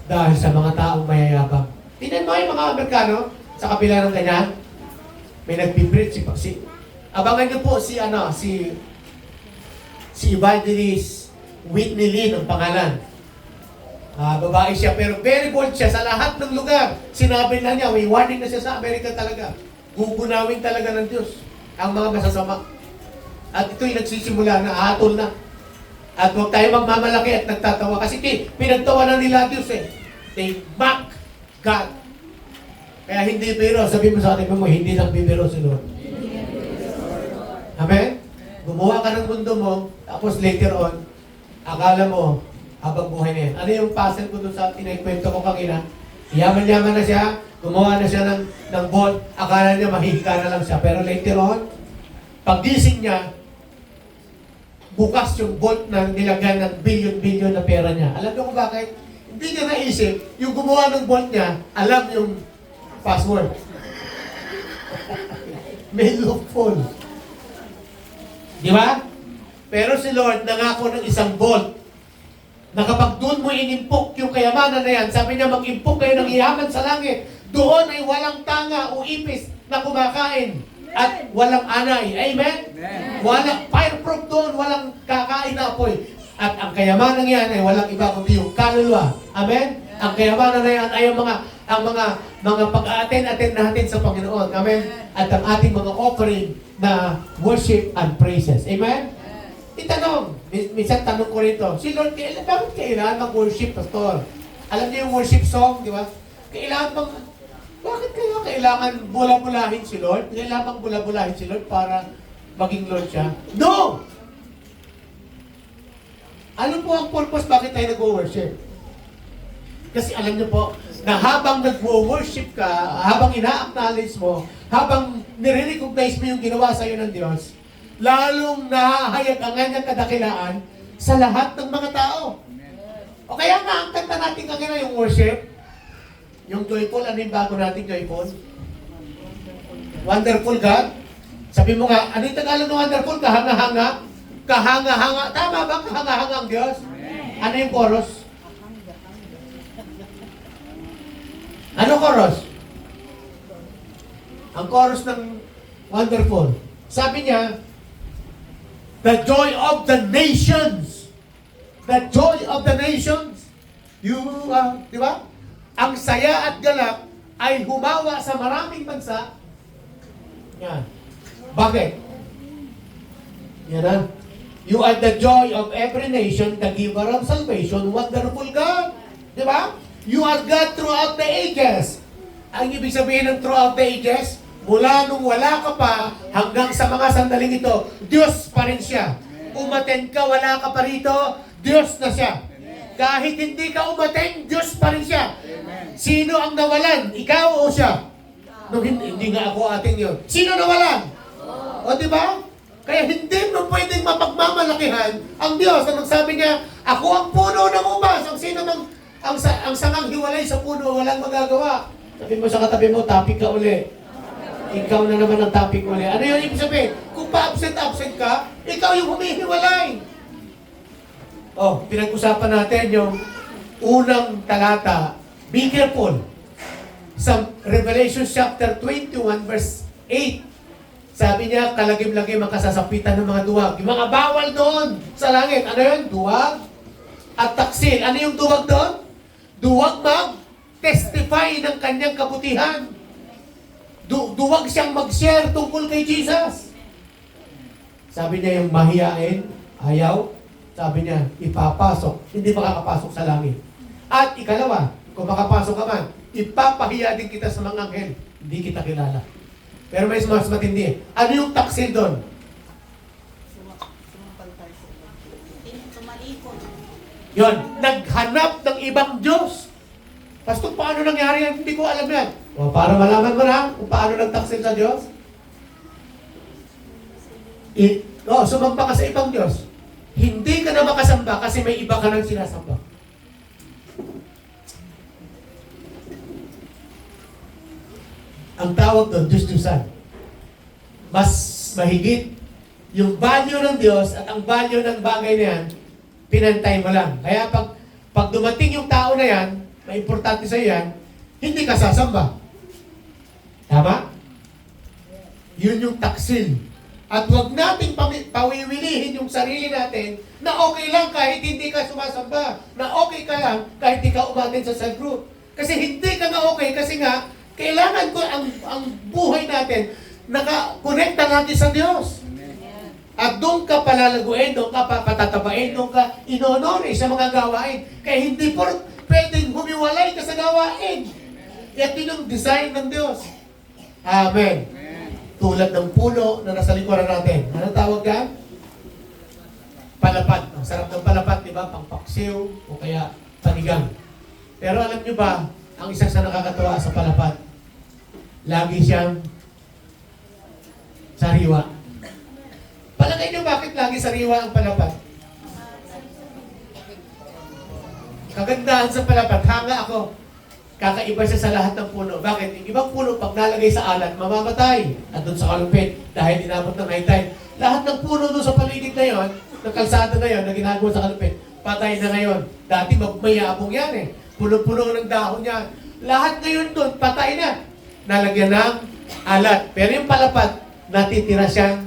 Dahil sa mga taong mayayabang. Tingnan mo yung mga Amerikano, sa kapila ng ganyan, may nagpiprit si abangan niyo po si Evangelist Whitney Lynn ang pangalan. Babae siya, pero very bold siya sa lahat ng lugar. Sinabi na niya, may warning na siya sa Amerika talaga. Gugunawin talaga ng Diyos ang mga masasama. At ito'y nagsisimula na, hatol na. At huwag tayo magmamalaki at nagtatawa. Kasi pinagtawanan nila Diyos eh. They mock God. Kaya hindi biro. Sabi mo sa atin mo, hindi lang bibiro si Lord. Amen? Gumawa ka ng mundo mo, tapos later on, akala mo, habang buhay na yan. Ano yung puzzle ko doon sa tinikwento ko kanina? Yaman-yaman na siya, gumawa na siya ng boat, akala niya mahihiga na lang siya. Pero later on, paggising niya, bukas yung bolt na nilagyan ng billion-billion na pera niya. Alam niyo kung bakit? Hindi niya naisip, yung gumawa ng bolt niya, alam yung password. May loophole. Di ba? Pero si Lord nangako ng isang bolt na kapag doon mo inimpok yung kayamanan na yan, sabi niya mag-impok kayo ng yaman sa langit, doon ay walang tanga o ipis na kumakain. At walang anay. Amen? Walang fireproof doon, walang kakain na apoy. At ang kayamanan yan ay walang iba kundi yung kaluluwa. Amen? Ang kayamanan na yan ay ang mga pag-attend natin sa Panginoon. Amen? At ang ating mga offering na worship and praises. Amen? Itanong, minsan tanong ko rito, si Lord, bakit kailangan mag-worship, Pastor? Alam niyo yung worship song, di ba? Bakit kaya kailangan bula-bulahin si Lord? Kailangan bula-bulahin si Lord para maging Lord siya? No! Ano po ang purpose bakit tayo nag-worship? Kasi alam niyo po, na habang nag-worship ka, habang ina-acknowledge mo, habang nire-recognize mo yung ginawa sa'yo ng Diyos, lalong nahahayag ang kanyang kadakilaan sa lahat ng mga tao. O kaya nga, ang kanta natin kanina yung worship, yung joyful, ano yung bago natin joyful? Wonderful God. Sabi mo nga, ano yung Tagalog ng wonderful? Kahanga-hanga? Kahanga-hanga. Tama ba? Kahanga-hanga ang Diyos? Ano yung chorus? Ano chorus? Ang chorus ng wonderful. Sabi niya, the joy of the nations. The joy of the nations. You, di ba? Ang saya at galak ay humawa sa maraming bansa. Yan. Bakit? Yan na. You are the joy of every nation, the giver of salvation, wonderful God. Di ba? You are God throughout the ages. Ang ibig sabihin ng throughout the ages, mula nung wala ka pa hanggang sa mga sandaling ito, Diyos pa rin siya. Umaten ka, wala ka pa rito, Diyos na siya. Kahit hindi ka umaten, Diyos pa rin siya. Sino ang nawalan? Ikaw o siya? No, hindi nga ako ating yun. Sino nawalan? O di ba? Kaya hindi mo pwedeng mapagmamalakihan ang Diyos. Ang sabi niya, ako ang puno ng ubas. Ang sino ang sangang hiwalay sa puno, walang magagawa. Sabi mo sa katabi mo, topic ka uli. Ikaw na naman ang topic uli. Ano yung ibig sabihin? Kung pa-absent ka, ikaw yung humihiwalay. Oh, pinag-usapan natin yung unang talata. Be careful. Sa Revelation chapter 21 verse 8, sabi niya, kalagim-lagim ang kasasapitan ng mga duwag. Yung mga bawal doon sa langit. Ano yun? Duwag at taksil. Ano yung duwag doon? Duwag mag-testify ng kanyang kabutihan. Duwag siyang mag-share tungkol kay Jesus. Sabi niya yung mahiyain, ayaw. Sabi niya, ipapasok. Hindi makakapasok sa langit. At ikalawa, kung makapasok ka man, ipapahiya din kita sa mga anghel. Hindi kita kilala. Pero may mas matindi eh. Ano yung taksil doon? Yon, naghanap ng ibang Diyos. Pastor, paano nangyari yan? Hindi ko alam yan. O, para malaman mo na kung paano nagtaksil sa Diyos. Sumamba ka sa ibang Diyos. Hindi ka na makasamba kasi may iba ka nang sinasamba. Ang tawag doon, Diyos-Diyusan. Mas mahigit yung value ng Diyos at ang value ng bagay na yan, pinantay mo lang. Kaya pag dumating yung tao na yan, may importante sa yan, hindi ka sasamba. Tama? Yun yung taksil. At huwag nating pawiwilihin yung sarili natin na okay lang kahit hindi ka sumasamba. Na okay ka lang kahit hindi ka umatin sa cell group. Kasi hindi ka na okay kasi nga, kailangan ko ang buhay natin naka-connecta natin sa Diyos. At doon ka palalaguin, doon ka papatatabain, doon ka inonore sa mga gawain. Kaya hindi po pwedeng humiwalay ka sa gawain. Yan din yung design ng Diyos. Amen. Tulad ng puno na nasa likuran natin. Ano tawag yan? Palapad. Ang sarap ng palapad, di ba? Pangpaksiw o kaya panigang. Pero alam nyo ba, ang isa sa nakakatawa sa palapad, lagi siyang sariwa. Palagay nyo bakit lagi sariwa ang palapad? Kagandahan sa palapad, hanga ako. Kakaiba siya sa lahat ng puno. Bakit? Yung ibang puno, pag nalagay sa alat, mamamatay. At doon sa kalumpit, dahil inabot ng high tide. Lahat ng puno doon sa paligid na yon, ng kalsada na yon, na ginagawa sa kalumpit, patay na ngayon. Dati magmayabong yan eh. Puno-puno ng dahon niya. Lahat ngayon doon, patay na. Nalagyan ng alat. Pero yung palapad, natitira siyang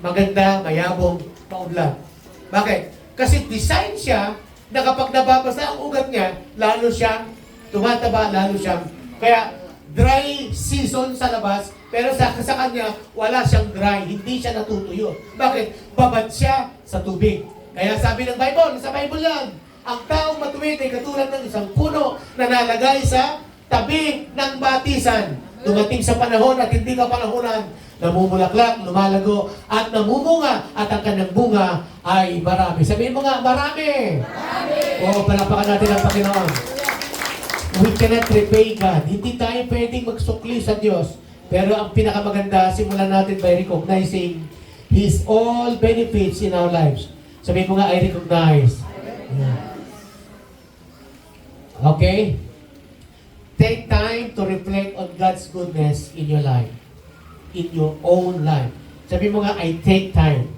maganda, mayabong, maunlad. Bakit? Kasi design siya na kapag nababasa ang ugat niya, lalo siyang tumataba, lalo siyang... Kaya dry season sa labas, pero sa kanya, wala siyang dry. Hindi siya natutuyo. Bakit? Babad siya sa tubig. Kaya sabi ng Bible, sa Bible yan, ang taong matuwid ay katulad ng isang puno na nalagay sa tabi ng batisan. Dumating sa panahon at hindi ka panahonan, namumulaklak, lumalago, at namumunga, at ang kanyang bunga ay marami. Sabihin mo nga, marami! Marami! O, palapakan natin ang Panginoon. We cannot repay God. Hindi tayo pwedeng magsukli sa Diyos. Pero ang pinakamaganda, simulan natin by recognizing His all benefits in our lives. Sabihin mo nga, I recognize. Yeah. Okay? Take time to reflect on God's goodness in your life. In your own life. Sabi mo nga, I take time.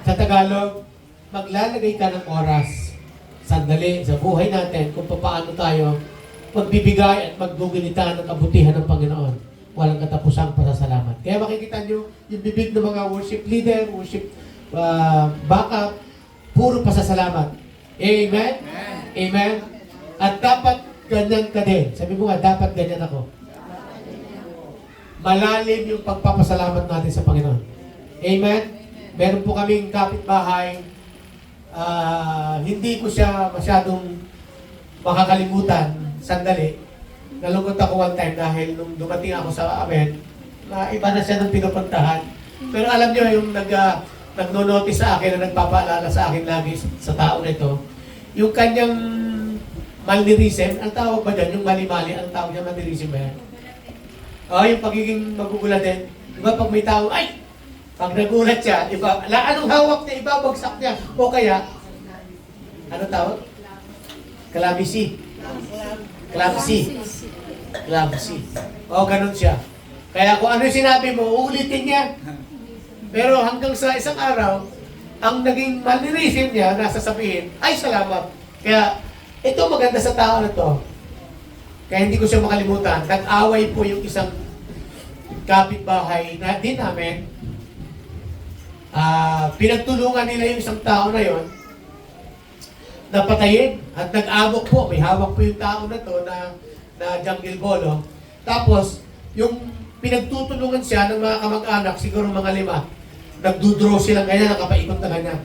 Sa Tagalog, maglalagay ka ng oras, sandali sa buhay natin kung paano tayo magbibigay at maggugunita ng kabutihan ng Panginoon. Walang katapusang pasasalamat. Kaya makikita nyo, yung bibig ng mga worship leader, worship backup, puro pasasalamat. Amen? Amen? At dapat ganyan ka din. Sabi mo nga, dapat ganyan ako. Malalim yung pagpapasalamat natin sa Panginoon. Amen? Meron po kaming kapitbahay. Hindi ko siya masyadong makakalimutan. Sandali. Nalungkot ako one time dahil nung dumating ako sa amin, iba na siya ng pinupuntahan. Pero alam niyo, yung nagno-notice sa akin na nagpapaalala sa akin lagi sa tao na ito, yung kanyang malnerism, ang tawag ba dyan? Yung mali-mali, ang tawag niya malnerism ba yan? Yung pagiging magugulat din. Diba pag may tao, ay! Pag nagulat siya, iba, anong hawak niya, ibabagsak niya. O kaya, ano tawag? Calamity. Clumsy. Ganun siya. Kaya kung ano yung sinabi mo, uulitin niya. Pero hanggang sa isang araw, ang naging malnerism niya, nasa sabihin, ay salamat. Kaya, ito maganda sa tao na to. Kaya hindi ko siya makalimutan. Nag-away po yung isang kapitbahay na din namin. Pinagtulungan nila yung isang tao na yon napatayin at nag-amok po. May hawak po yung tao na to na jungle bolo. Tapos, yung pinagtutulungan siya ng mga kamag-anak, siguro mga 5, nagdudraw sila ganyan, nakapaikot na ganyan.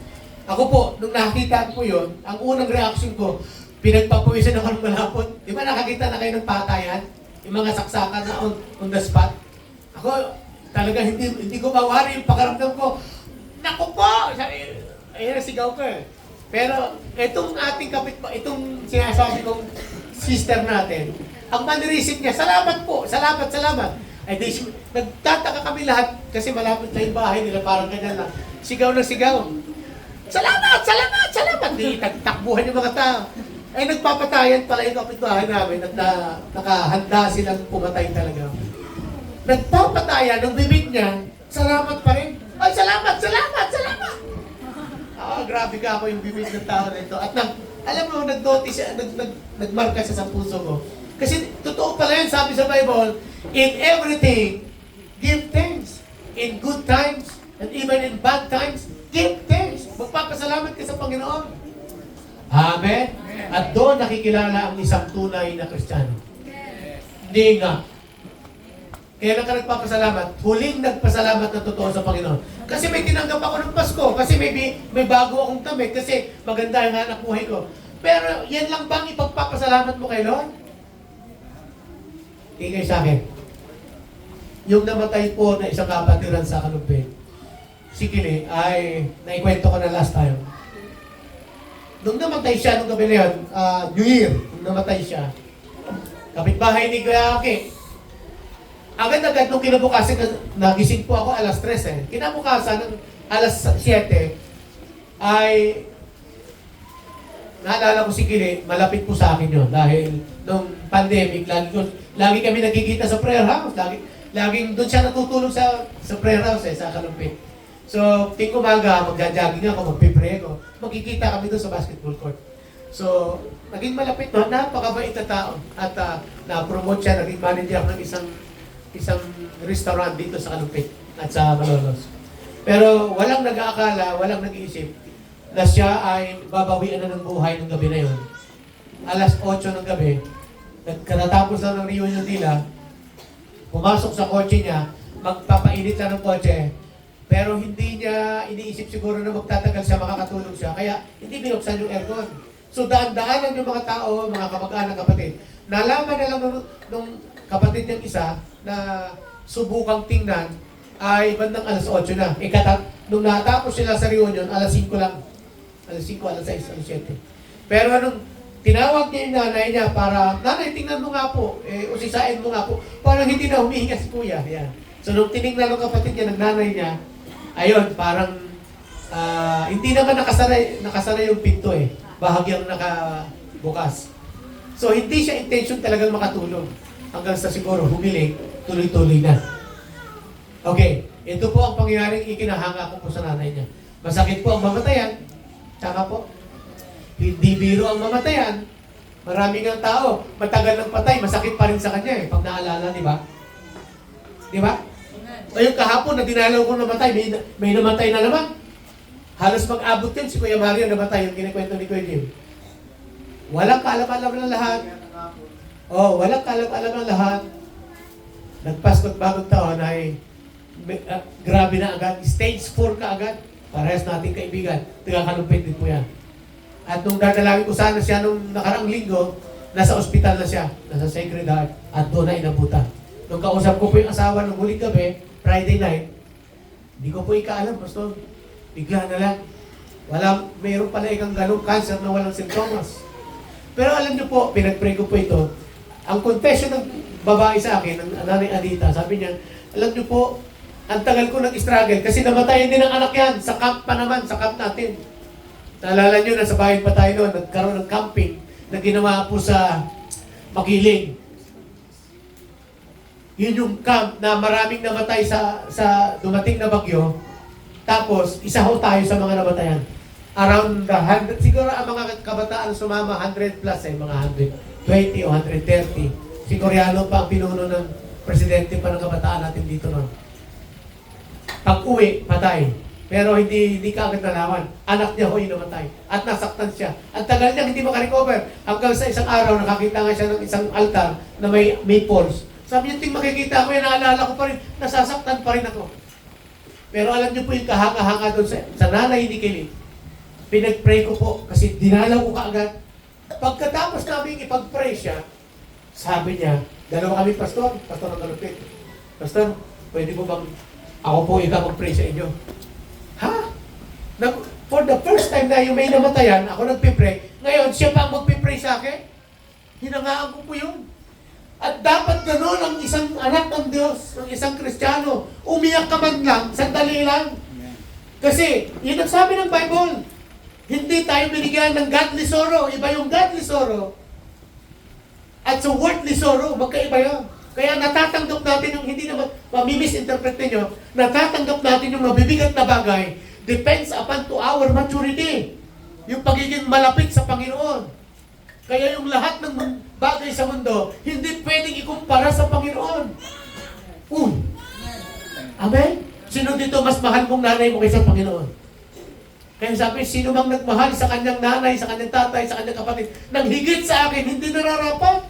Ako po, nung nakita ko yun, ang unang reaction ko, Pinagpapawisan ako ng malapot. Di ba nakakita na kayo ng patayan? Yung mga saksakan na on the spot. Ako, talaga hindi ko mawari yung pakaramdam ko. Naku po! Sabi, ayun, sigaw ko eh. Pero itong ating itong sinasabi kong sister natin, ang manirisip niya, salamat po, salamat. Ay di, nagtataka kami lahat kasi malapit na yung bahay nila, parang ganyan lang. Sigaw na sigaw. Salamat! Di, nagtakbuhan yung mga tao. Ay nagpapatayan pala yung kapitbahay namin at nakahanda silang pumatay talaga. Nagpapatayan ng bibig niya, salamat pa rin. Ay, salamat! Grabe ka ako yung bibig ng tao na ito. At alam mo, nag-notice siya, nagmarka siya sa puso ko. Kasi totoo pala yun, sabi sa Bible, in everything, give thanks. In good times, and even in bad times, give thanks. Magpapasalamat ka sa Panginoon. Amen? At doon nakikilala ang isang tunay na Kristiyano. Hindi nga. Kaya lang ka nagpapasalamat, huling nagpasalamat na totoo sa Panginoon. Kasi may tinanggap ako ng Pasko, kasi may bago akong tamig, kasi maganda yung anak buhay ko. Pero yan lang bang ipagpapasalamat mo kay Lord? Tingay sa akin. Yung namatay po na isang kapatiran sa Kalumpit, si Kili, ay naikwento ko na last time. Nung namatay siya, nung gabi na yun, New Year, nung namatay siya, kapitbahay ni Kuya Aki, agad-agad nung kinabukasan, nagising po ako alas 3 eh. Kinabukasan ng alas 7 ay naalala ko si Kili, malapit po sa akin yun dahil nung pandemic, lagi kami nagkikita sa prayer house. Laging doon siya natutulog sa prayer house sa Kalumpit. So, ting umaga, magja-jogging ako, magpipray ako. Magkikita kami doon sa basketball court. So, naging malapit doon, napakabait na tao. At na-promote siya, naging manager ng isang restaurant dito sa Kalumpit at sa Malolos. Pero walang nag-aakala, walang nag-iisip na siya ay babawian na ng buhay ng gabi na yun. Alas 8 ng gabi, nagkatapos na ng reunion nila, pumasok sa kotse niya, magpapainit lang ng kotse, pero hindi niya iniisip siguro na magtatagal siya, makakatulog siya, kaya hindi binuksan yung aircon. So daan-daanan yung mga tao, mga kamag-anak, kapatid. Nalaman na lang nung kapatid niyang isa na subukang tingnan ay bandang alas 8 na. Nung natapos sila sa reunion, alas 5 lang. Alas 5, alas 6, alas 7. Pero nung tinawag niya yung nanay niya para, nanay, tingnan mo nga po, usisain mo nga po, parang hindi na humihinga si kuya. Yan. So nung tinignan ng kapatid niya, ng nanay niya, ayun, parang hindi naman nakasara yung pinto eh. Bahagyang nakabukas. So hindi siya intention talagang makatulog. Hanggang sa siguro humiling, tuloy-tuloy na. Okay, ito po ang pangyayaring ikinahanga ko po sa nanay niya. Masakit po ang mamatayan. Tama po. Hindi biro ang mamatayan. Maraming ang tao, matagal ng patay, masakit pa rin sa kanya eh. Pag naalala, di ba? Di ba? Ngayon kahapon na dinalaw ko namatay, may namatay na naman. Halos mag-abot yun, si Kuya Mario namatay, yung kinikwento ni Kuya Jim. Walang kaalam-alam ng lahat. Walang kaalam-alam ng lahat. Nagpaskot bagong taon ay grabe na agad. Stage 4 ka agad. Parehas nating kaibigan. Taga-Kalumpit din po yan. At nung dadalawin ko sana siya nung nakaraang linggo, nasa ospital na siya. Nasa Sacred Heart. At doon na inabutan. Nung kausap ko po yung asawa nung huling gabi, Friday night, hindi ko po ikaalam, Pastor. Bigla na lang. Mayroon pala ikang ganong cancer na walang simptomas. Pero alam niyo po, pinag-pray ko po ito. Ang confession ng babae sa akin, ng nanay Anita, sabi niya, alam niyo po, ang tagal ko nag-struggle kasi namatayan din ang anak yan. Sa camp pa naman, sa camp natin. Naalala niyo, nasa bahay pa tayo noon, nagkaroon ng camping na ginawa po sa Magiling. Yun yung camp na maraming namatay sa dumating na bagyo. Tapos, isa ho tayo sa mga namatayan. Around the 100, siguro ang mga kabataan sumama 100 plus mga 120 o 130. Si Koreano pa ang pinuno ng presidente pa ng kabataan natin dito noon. Pag-uwi, patay. Pero hindi ka agad nalaman. Anak niya ho yung namatay. At nasaktan siya. Ang tagal niya hindi makarecover. Hanggang sa isang araw, nakakita nga siya ng isang altar na may pulse. Sabi niya, ting makikita ko yan, naalala ko pa rin, nasasaktan pa rin ako. Pero alam niyo po yung kahanga-hanga doon sa nanay ni Kelly. Pinag-pray ko po kasi dinalaw ko kaagad. Pagkatapos namin ipag-pray siya, sabi niya, dalawa kami pastor ng kalupit. Pastor, pwede mo bang ako po ikaw mag-pray sa inyo? Ha? For the first time na yung may namatayan, ako nagpipray, ngayon siya pa ang magpipray sa akin? Hinangaan ko po yun. At dapat gano'n ang isang anak ng Diyos, ng isang Kristiyano. Umiyak ka man lang, sandali lang. Kasi, yun ang sabi ng Bible, hindi tayo binigyan ng godly sorrow. Iba yung godly sorrow. At sa worldly sorrow, magkaiba yun. Kaya natatanggap natin yung hindi naman, mamimisinterpret ninyo, natatanggap natin yung mabibigat na bagay, depends upon to our maturity. Yung pagiging malapit sa Panginoon. Kaya yung lahat ng bagay sa mundo, hindi pwedeng ikumpara sa Panginoon. Amen? Sino dito mas mahal mong nanay mo kaysa Panginoon? Kaya sabi, sino mang nagmahal sa kanyang nanay, sa kanyang tatay, sa kanyang kapatid, nang higit sa akin, hindi nararapat.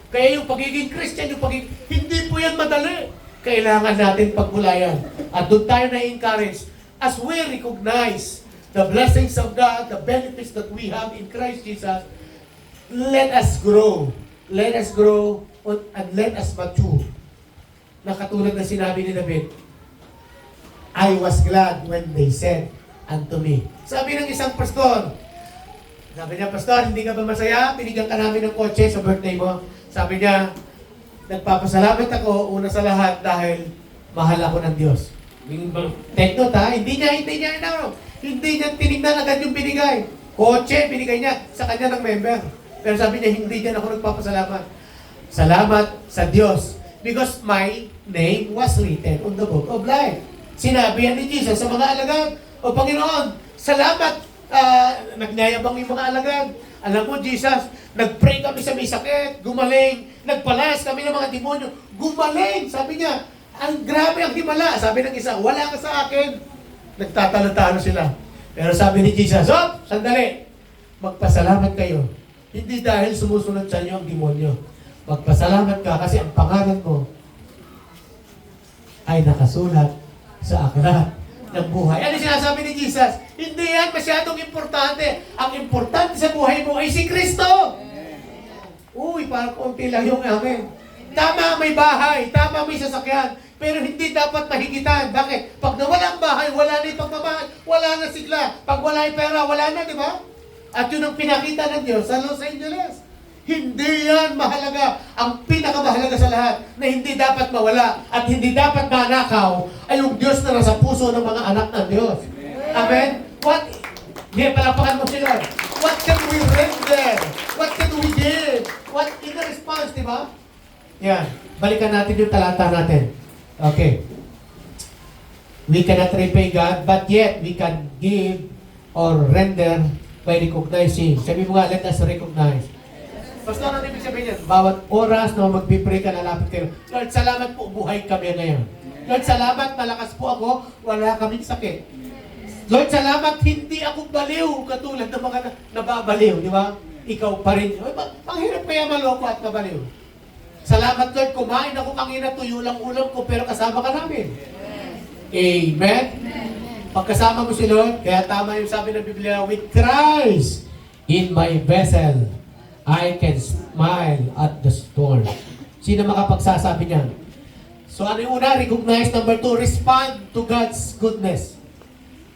Kaya yung pagiging Christian, hindi po yan madali. Kailangan natin pagbulayan. At doon tayo na-encourage as we recognize the blessings of God, the benefits that we have in Christ Jesus. Let us grow. Let us grow and let us mature. Na katulad na sinabi ni David, I was glad when they said unto me. Sabi ng isang pastor, sabi niya, Pastor, hindi ka ba masaya? Binigyan ka namin ng kotse sa birthday mo. Sabi niya, nagpapasalamat ako una sa lahat dahil mahal ako ng Diyos. Take note ha, hindi niya tinignan agad yung binigay. Kotse, binigay niya sa kanya ng member. Pero sabi niya, hindi niya ako nagpapasalamat. Salamat sa Diyos. Because my name was written on the book of life. Sinabi yan ni Jesus sa mga alagad. O Panginoon, salamat. Nagyayabang yung mga alagad. Alam mo, Jesus, nag-pray kami sa may sakit, gumaling. Nagpalas kami ng mga demonyo, gumaling. Sabi niya, ang grabe ang himala. Sabi ng isa, wala ka sa akin. Nagtatalo-talo sila. Pero sabi ni Jesus, sandali, magpasalamat kayo. Hindi dahil sumusunod sa inyo ang demonyo. Magpasalamat ka kasi ang pangalan mo ay nakasulat sa aklat ng buhay. Ano sinasabi ni Jesus? Hindi yan masyadong importante. Ang importante sa buhay mo ay si Kristo. Uy, parang konti lang yung amin. Tama, may bahay. Tama, may sasakyan. Pero hindi dapat mahigitan. Bakit? Pag nawala ang bahay, wala na yung pagmamahal. Wala na sigla. Pag wala yung pera, wala na, di ba? At yun ang pinakita ng Diyos sa Los Angeles. Hindi yan mahalaga. Ang pinakamahalaga sa lahat na hindi dapat mawala at hindi dapat manakaw ay yung Diyos na nasa puso ng mga anak ng Diyos. Amen? Palapakan mo sila. What can we render? What can we give? What in the response, di ba? Yan. Balikan natin yung talata natin. Okay. We cannot repay God, but yet we can give or render by recognizing. Sabi mo nga, let us recognize. Pastor, ano ibig sabihin yan? Bawat oras na magpipray ka, lalapit kayo. Lord, salamat po, buhay kami ngayon. Lord, salamat, malakas po ako, wala kaming sakit. Lord, salamat, hindi ako baliw, katulad ng mga nababaliw, di ba? Ikaw pa rin. Ang hirap kaya maloko at mabaliw. Salamat, Lord, kumain ako kanina, tuyo lang ulam ko, pero kasama ka namin. Amen? Pagkasama mo si Lord, kaya tama yung sabi ng Biblia, with Christ in my vessel, I can smile at the storm. Sino makapagsasabi niyan? So ano yung una? Recognize. Number 2, respond to God's goodness.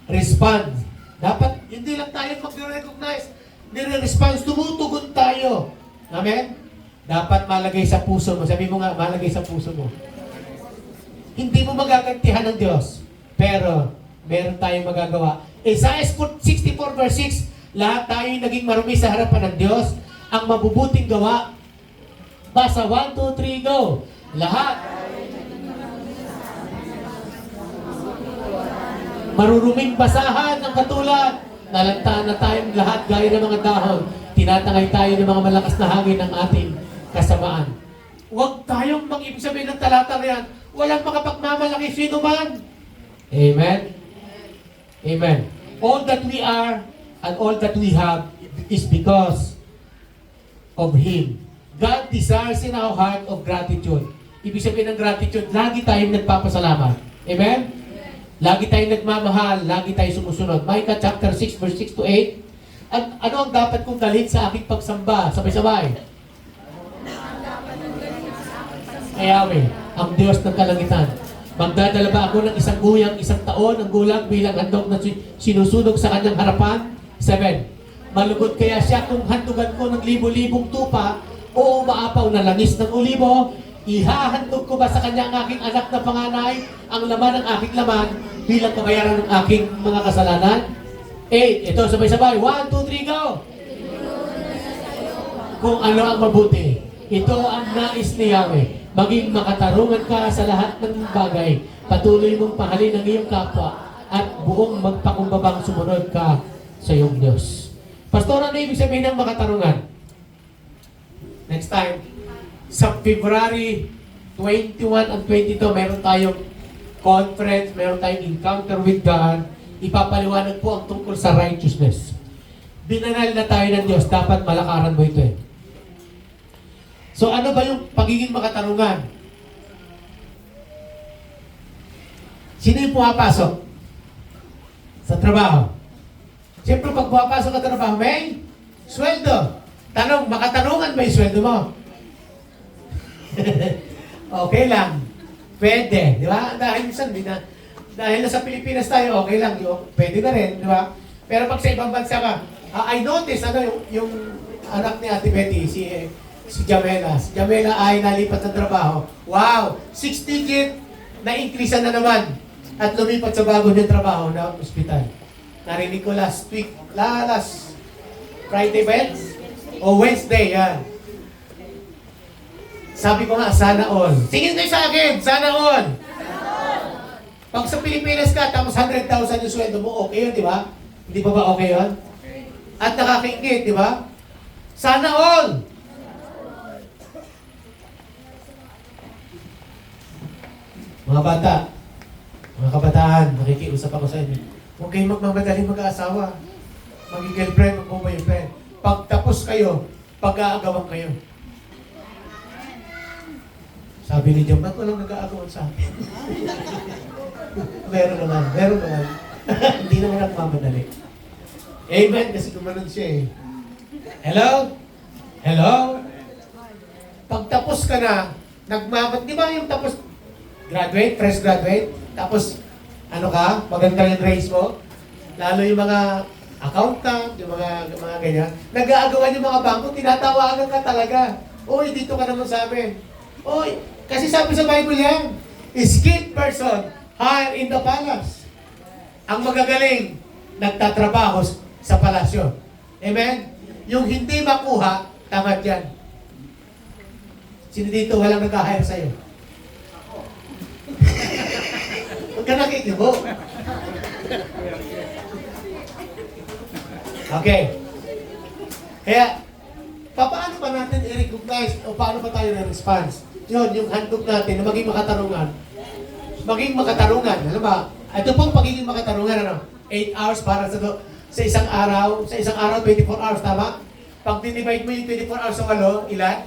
Respond. Dapat, hindi lang tayo mag-recognize. Nire-response, tumutugon tayo. Amen? Dapat malagay sa puso mo. Sabi mo nga, malagay sa puso mo. Hindi mo magagantihan ng Diyos. Pero, meron tayong magagawa. Isaiah 64 verse 6, lahat tayo naging marumi sa harapan ng Diyos. Ang mabubuting gawa. Basa, 1, 2, 3, go. Lahat. Maruruming basahan ng katulad. Nalantaan na tayong lahat gaya ng mga dahon. Tinatangay tayo ng mga malakas na hangin ng ating kasamaan. Huwag tayong mag-ibig sabihin ng talata na yan. Walang makapagmamalaki sino man. Amen? Amen. All that we are and all that we have is because of Him. God desires in our heart of gratitude. Ibig sabihin ng gratitude, lagi tayong nagpapasalamat. Amen? Lagi tayong nagmamahal, lagi tayong sumusunod. Micah chapter 6 verse 6 to 8. Ano ang dapat kong dalhin sa aking pagsamba? Sabay-sabay. Yahweh, ang Diyos ng kalangitan. Magdadala ba ako ng isang guyang, isang taon, ang gulang bilang handog na sinusunog sa kanyang harapan? 7. Malugod kaya siya kung handugan ko ng libo-libong tupa o umaapaw na langis ng olibo? Ihahandog ko ba sa kanya ang aking anak na panganay, ang laman ng aking laman, bilang kabayaran ng aking mga kasalanan? 8. Ito, sabay-sabay. 1, 2, 3, go! Kung ano ang mabuti. Ito ang nais ni Yahweh. Maging makatarungan ka sa lahat ng bagay. Patuloy mong pahalin ang iyong kapwa at buong magpakumbabang sumunod ka sa iyong Diyos. Pastor, ano ibig sabihin ng makatarungan? Next time, sa February 21 and 22, meron tayong conference, meron tayong encounter with God. Ipapaliwanag po ang tungkol sa righteousness. Binanal na tayo ng Diyos, dapat malakaran mo ito eh. So ano ba yung pagiging makatarungan? Sino yung pumapasok sa trabaho? Siyempre pag pumapasok ka sa trabaho, may sweldo. Tanong, makatarungan ba yung sweldo mo? Okay lang. Pwede, di ba? Dahil minsan, dahil nasa Pilipinas tayo, okay lang. Pwede na rin, di ba? Pero pag sa ibang bansa ka, I notice, yung anak ni Ate Betty, si Jamela. Si Jamela ay nalipat ng trabaho. Wow! 6 digit na increase na naman. At lumipat sa bago niyang trabaho na ospital. Narinig ko last Friday ba yan? O Wednesday, yan. Sabi ko nga, sana all. Tingin kayo sa akin, sana all. Pag sa Pilipinas ka, tapos 100,000 yung sweldo mo, okay yun, di ba? Hindi pa ba okay yun? At nakakaingit, di ba? Sana all. Mga bata, mga kabataan, nakikiusap ako sa inyo. Huwag kayong magmamadali mag-aasawa. Mag-girlfriend, mag-boyfriend. Pag tapos kayo, pag-aagawan kayo. Sabi ni John, ba't walang nag-aagawan sa akin? meron naman. Hindi naman nagmamadali. Amen, kasi gumanon siya eh. Hello? Pag tapos ka na, di ba yung tapos, fresh graduate, tapos, maganda yung grades mo, lalo yung mga accountant, yung mga ganyan, nag-aagawan yung mga bangko, tinatawagan ka talaga. Uy, dito ka naman sa amin. Uy, kasi sabi sa Bible yan, skilled person, hire in the palace. Ang magagaling, nagtatrabaho sa palasyo. Amen? Yung hindi makuha, tamad yan. Sino dito walang nag-hire sa'yo? Huwag ka nakikibo. Okay. Kaya, paano ba natin i-recognize o paano ba tayo na-response? Yun, yung handog natin na maging makatarungan. Maging makatarungan. Alam ba? Ito pong pagiging makatarungan, 8 hours para sa isang araw. Sa isang araw, 24 hours, tama? Pag dinivide mo yung 24 hours sa 8, ilan?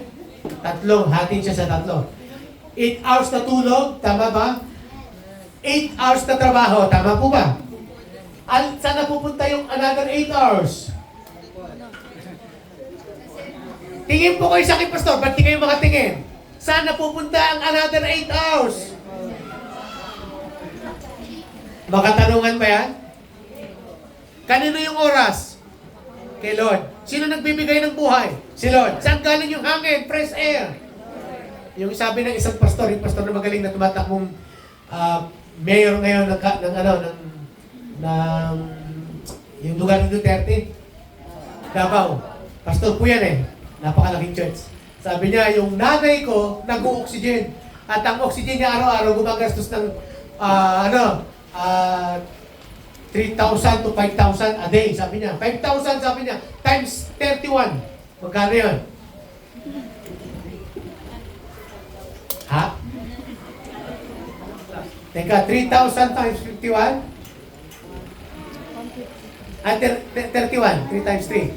3. Hatin siya sa 3. 8 hours na tulog, tama ba? 8 hours na trabaho, tama po ba? Saan napupunta yung another 8 hours? Tingin po kayo sa akin, Pastor. Ba't di kayo makatingin? Saan napupunta ang another 8 hours? Makatanungan ba yan? Kanino yung oras? Kay Lord. Sino nagbibigay ng buhay? Si Lord. Saan galing yung hangin? Fresh air. Yung sabi ng isang pastor, yung pastor na magaling na tumatakbong mayor ngayon ng yung lugar ng Duterte. Davao. Pastor po yan eh. Napakalaking church. Sabi niya, yung nanay ko nag-o-oxygen. At ang oxygen niya araw-araw gumagastos ng 3,000 to 5,000 a day, sabi niya. 5,000 sabi niya, times 31. Magkano yun? Ha? Teka, 3,000 times 51? Ah, 31. 3 times 3.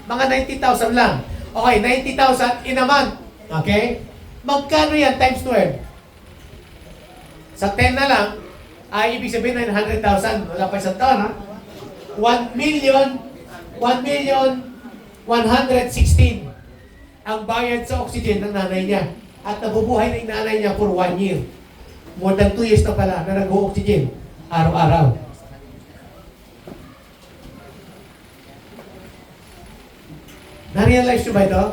Mga 90,000 lang. Okay, 90,000 in a month. Okay? Magkano yan times 12? Sa 10 na lang, ay ibig sabihin 900,000. Wala pa isang taon, ha? 1,116,000 ang bayad sa oxygen ng nanay niya. At nabubuhay na yung nanay niya for 1 year. More than 2 years na pala na nag-oxygen araw-araw. Na-realize nyo ba ito?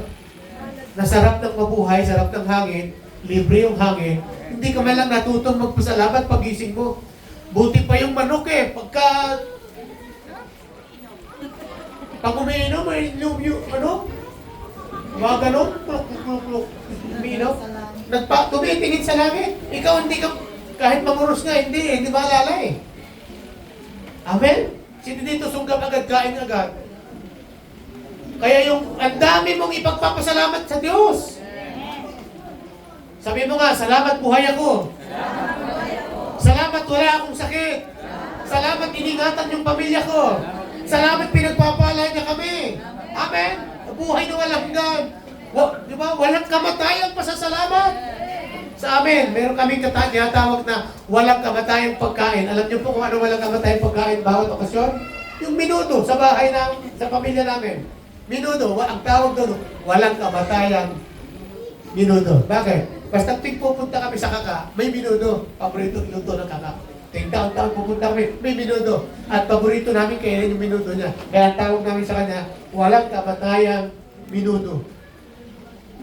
Nasarap ng mabuhay, sarap ng hangin, libre yung hangin, hindi ka man lang natutong magpasalamat pagising mo. Buti pa yung manok eh, pag umiinom, mga ganon, kluk, umiinom, tumitingin sa langit. Ikaw hindi ka, kahit mamuros nga, hindi maalala eh. Amen? Sino dito sunggab agad, kain agad? Kaya ang dami mong ipagpapasalamat sa Diyos. Sabi mo nga, salamat buhay ako. Salamat wala akong sakit. Salamat iningatan yung pamilya ko. Salamat pinagpapalay niya kami. Amen? Buhay na walang hanggan. Di ba? Walang kamatayang pasasalamat. Sa amin, meron kaming tinatawag na walang kamatayang pagkain. Alam niyo po kung ano walang kamatayang pagkain bawat okasyon? Yung minuto sa bahay sa pamilya namin. Minuto, ang tawag doon, walang kamatayang minuto. Bakit? Basta pupunta kami sa kaka, may minuto. Paborito luto ng kaka. Taon-taon pupunta kami, may minuto. At paborito namin kainin yung minuto niya. Kaya ang tawag namin sa kanya, walang kamatayang minuto.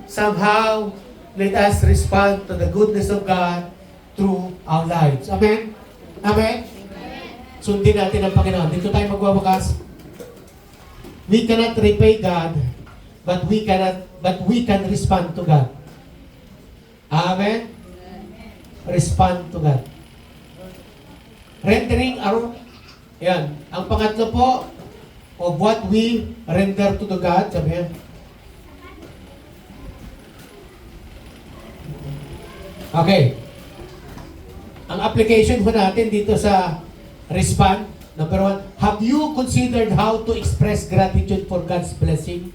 Somehow, let us respond to the goodness of God through our lives. Amen? Amen? Sundin natin ang Panginoon. Dito tayo magwawakas. We cannot repay God, but we can respond to God. Amen? Respond to God. Rendering yan. Ang pangatlo po, of what we render to the God, sabi yan. Okay. Ang application po natin dito sa respond, number 1, have you considered how to express gratitude for God's blessing?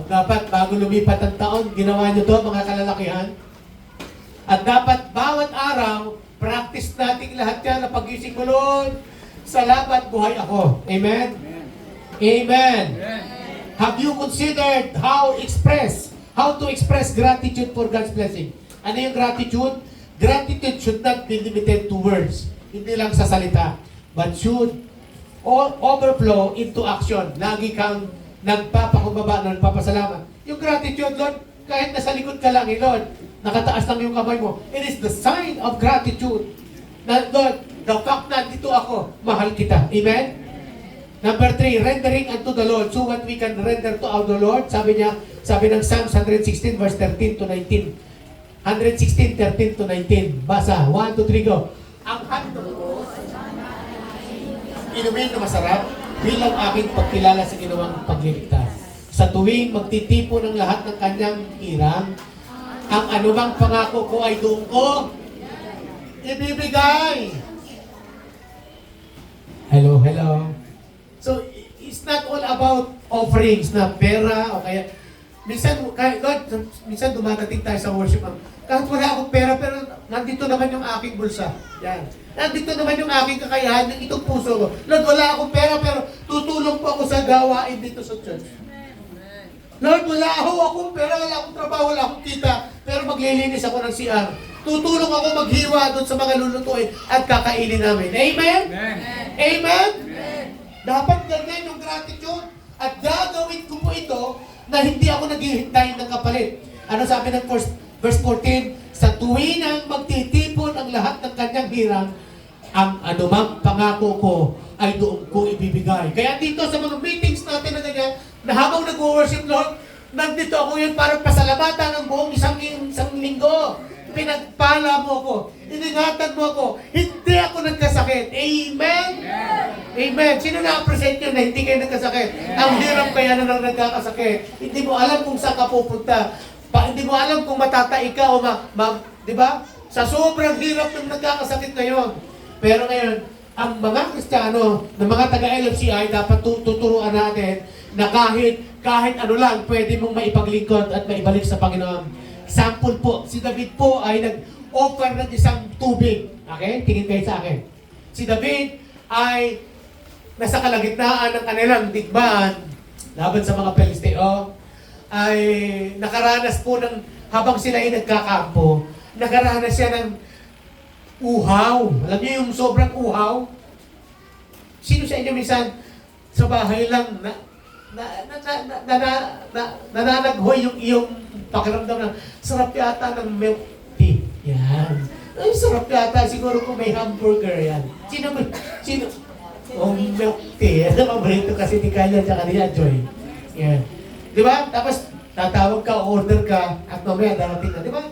Dapat bago lumipat ang taon, ginawa nyo to mga kalalakihan. At dapat bawat araw, practice natin lahat yan na pag-ising mo, Lord, salamat buhay ako. Amen? Amen. Have you considered how to express gratitude for God's blessing? Ano yung gratitude? Gratitude should not be limited to words. Hindi lang sa salita. But should overflow into action. Lagi kang nagpapakumbaba, nagpapasalamat. Yung gratitude, Lord, kahit nasa likod ka lang, Lord, nakataas lang yung kamay mo. It is the sign of gratitude. Na, Lord, the fact na dito ako, mahal kita. Amen? Number 3, rendering unto the Lord. So what we can render to our Lord, sabi ng Psalms 116 verse 13 to 19. 116, 13 to 19. Basa. 1, 2, 3, go. Ang handog ko, inumin na masarap bilang aking pagkilala sa ginawang pagliligtas. Sa tuwing magtitipo ng lahat ng kanyang hirang, ang anumang pangako ko ay doon ko ibibigay. Hello. So, it's not all about offerings na pera o kaya minsan dumadating tayo sa worship. Kahit wala akong pera, pero nandito naman yung aking bulsa. Yan. Nandito naman yung aking kakayahan, yung itong puso ko. Lord, wala akong pera, pero tutulong po ako sa gawain dito sa church. Lord, wala akong pera, wala akong trabaho, wala akong kita, pero maglilinis ako ng CR. Tutulong ako maghiwa doon sa mga lulutuin at kakainin namin. Amen? Amen? Dapat ganyan yung gratitude. At gagawin ko po ito na hindi ako naghihintay ng kapalit. Ano sabi ng verse 14? Sa tuwinang magtitipon ang lahat ng kanyang hirang, ang anumang pangako ko ay doon ko ibibigay. Kaya dito sa mga meetings natin na ganyan, na habang nag-worship, Lord, nandito ako yun para pasalamatan ng buong isang linggo. Pinagpala mo ako. Iningatan mo ako. Hindi ako nagkasakit. Amen? Amen. Sino na-appreciate yun na hindi kayo nagkasakit? Ang hirap kaya na nang nagkakasakit. Hindi mo alam kung saan ka pupunta. Hindi mo alam kung matatai ka o di ba? Sa sobrang hirap ng nagkakasakit ngayon. Pero ngayon, ang mga Kristiyano, ng mga taga-LFCI, dapat tuturuan natin na kahit ano lang, pwede mong maipaglingkod at maibalik sa Panginoon. Sample po, si David po ay nag-offer ng isang tubig. Okay? Tingin kayo sa akin. Si David ay nasa kalagitnaan ng kanilang digmaan laban sa mga Pelisteo, ay nakaranas po ng, habang sila ay nagkakampo, nakaranas siya ng uhaw. Alam niyo yung sobrang uhaw? Sino sa inyo minsan sa bahay lang nananaghoy yung iyong pakiramdam na sarap yata ng milk tea. Yan. Ay, sarap yata. Siguro kung may hamburger yan. Sino? Oh, milk tea. Ano paborito kasi ni Kyle at ni Joy. Yan. Di ba? Tapos, tatawag ka, order ka, at mamaya darating na. Di ba?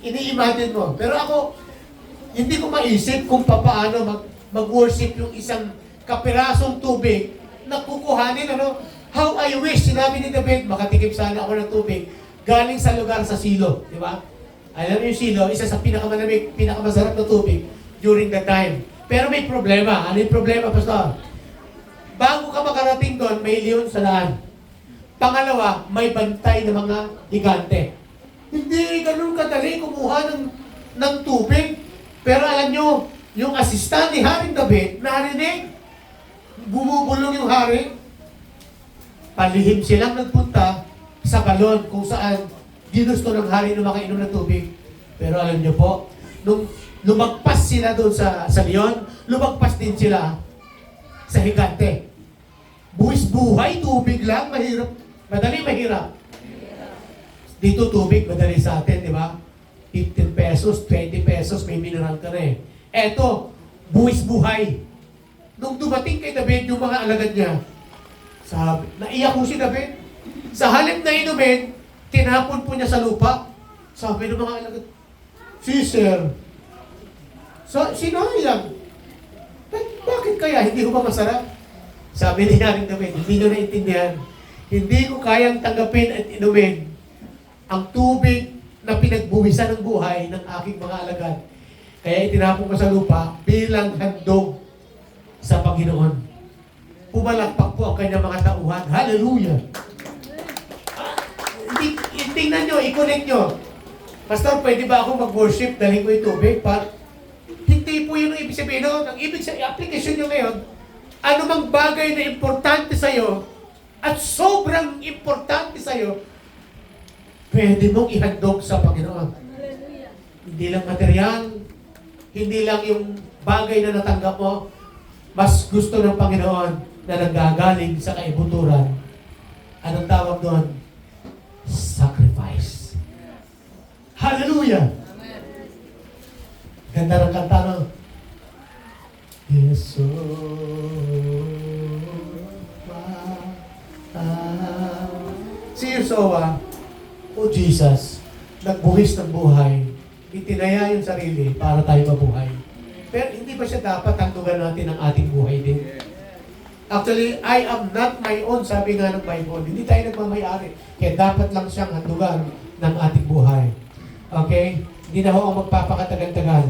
Ini-imagine mo. Pero ako, hindi ko maisip kung paano mag-worship yung isang kapirasong tubig na kukuhanin, ano? How I wish, sinabi ni David, makatikim sana ako ng tubig galing sa lugar sa silo. Di ba? Alam niyo yung silo, isa sa pinakamalamig, pinakamasarap na tubig during the time. Pero may problema. Ano yung problema, Pastor? Bago ka makarating doon, may leon sa daan. Pangalawa, may bantay ng mga higante. Hindi ganun kadali kumuha ng tubig. Pero alam nyo, yung assistant ni Haring David, narinig, bumubulong yung hari, palihim silang nagpunta sa balon kung saan ginusto ng hari na makainom ng tubig. Pero alam nyo po, nung lumagpas sila doon sa leon, lumagpas din sila sa higante. Buwis buhay, tubig lang, mahirap. Madali, mahirap. Dito tubig, madali sa atin, di ba? 15 pesos, 20 pesos, may mineral ka na eh. Eto, buwis buhay. Nung dumating kay David yung mga alagad niya, sabi, naiyak ko si David. Sa halip na inumin, tinapon po niya sa lupa. Sabi ng mga alagad, Sir, sinayang. Bakit kaya? Hindi ko ba masarap? Sabi ni Haring David, hindi nyo naintindihan. Hindi ko kayang tanggapin at inumin ang tubig na pinagbuwisan ng buhay ng aking mga alagad. Kaya itinapon ko sa lupa bilang handog sa Panginoon. Pumalakpak po ang kanyang mga tauhan. Hallelujah! Tingnan nyo, i-connect nyo. Pastor, pwede ba ako mag-worship dahil ko yung tubig? Hindi po yun ang ibig sabihin. No? Ang ibig sabihin, application nyo ngayon, anumang bagay na importante sa'yo at sobrang importante sa'yo, pwede mong ihandog sa Panginoon. Hindi lang material, hindi lang yung bagay na natanggap mo, mas gusto ng Panginoon na nanggagaling sa kaibuturan. Anong tawag doon? Sacrifice. Hallelujah! Ganda ng kanta, no? Yeso, si Yeshua, o Jesus, nagbuhis ng buhay, itinaya yung sarili para tayo mabuhay. Pero hindi ba siya dapat tangtugan natin ang ating buhay din? Actually, I am not my own, sabi nga ng Bible. Hindi tayo nagmamayari. Kaya dapat lang siyang handugan ng ating buhay. Okay? Hindi na ho ang magpapakatagal-tagal.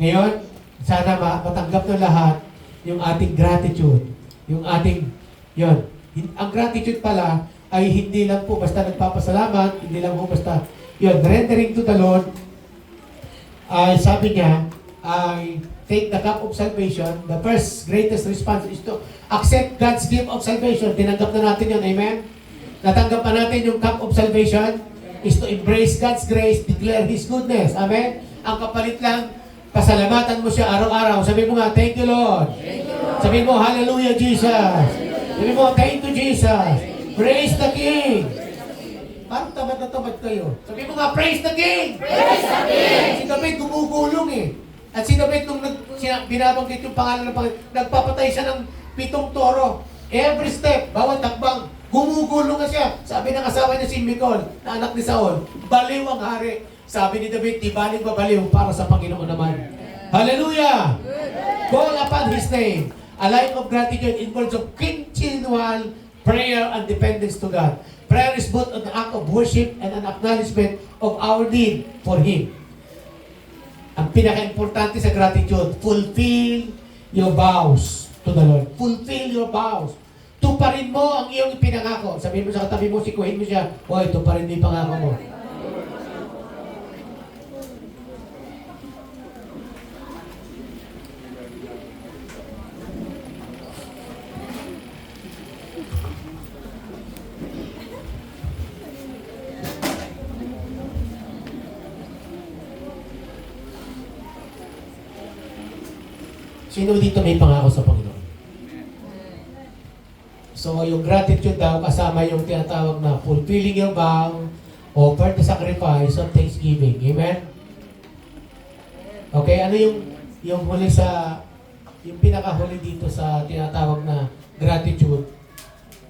Ngayon, sana matanggap ng lahat yung ating gratitude. Yung ating, yun. Ang gratitude pala ay hindi lang po basta nagpapasalamat, hindi lang po basta, yun, rendering to the Lord, ay sabi niya, ay take the cup of salvation. The first greatest response is to accept God's gift of salvation. Tinanggap na natin yun, amen? Natanggap na natin yung cup of salvation is to embrace God's grace, declare His goodness, amen? Ang kapalit lang, pasalamatan mo siya araw-araw. Sabi mo nga, thank you, Lord. Thank you, Lord. Sabi mo, hallelujah, Jesus. Sabi mo, thank you, Jesus. Praise the King. Parang tamad na tamad kayo. Sabi mo nga, praise the King. Praise the King. Si David gumugulong eh. At si David, nung binabanggit yung pangalan ng Panginoon, nagpapatay siya ng 7 toro. Every step, bawat takbang, gumugulong na siya. Sabi ng asawa niya si Michal, na anak ni Saul, baliw ang hari. Sabi ni David, di baling babaliw para sa Panginoon naman. Hallelujah! Call upon His name. A life of gratitude involves of continual prayer and dependence to God. Prayer is both an act of worship and an acknowledgement of our need for Him. Ang pinaka-importante sa gratitude, fulfill your vows to the Lord. Fulfill your vows. Tuparin mo ang iyong ipinangako. Sabihin mo sa katabi mo, sikuhin mo siya, hoy, tuparin mo yung pangako mo. Sino dito may pangako sa Panginoon? So, yung gratitude daw kasama yung tinatawag na fulfilling your vow, offer the sacrifice of thanksgiving. Amen? Okay, ano yung huli sa, yung pinakahuli dito sa tinatawag na gratitude?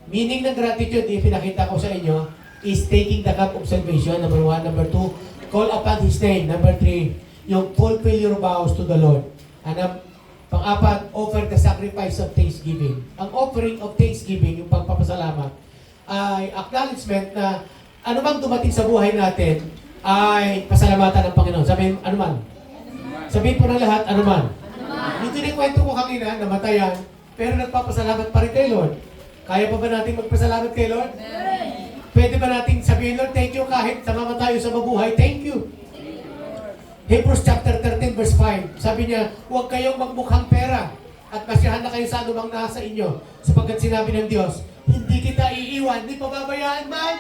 Meaning ng gratitude, pinakita ko sa inyo, is taking the cup of salvation, number 1. Number 2, call upon His name. Number 3, yung fulfill your vows to the Lord. And pang-apat, offer the sacrifice of thanksgiving. Ang offering of thanksgiving, yung pagpapasalamat, ay acknowledgement na ano bang dumating sa buhay natin ay pasalamatan ng Panginoon. Sabihin, ano man? Sabihin po ng lahat, ano man? Yung tinikwento ko kanina, namatayan, pero nagpapasalamat pa rin kay Lord. Kaya pa ba natin magpasalamat kay Lord? Pwede ba natin sabihin, Lord, thank you kahit sama tayo sa mabuhay, thank you. Hebrews chapter 13 verse 5, sabi niya, huwag kayong magmukhang pera at masyahan na kayo sa anumang nasa inyo. Sapagkat sinabi ng Diyos, hindi kita iiwan, hindi pababayaan man.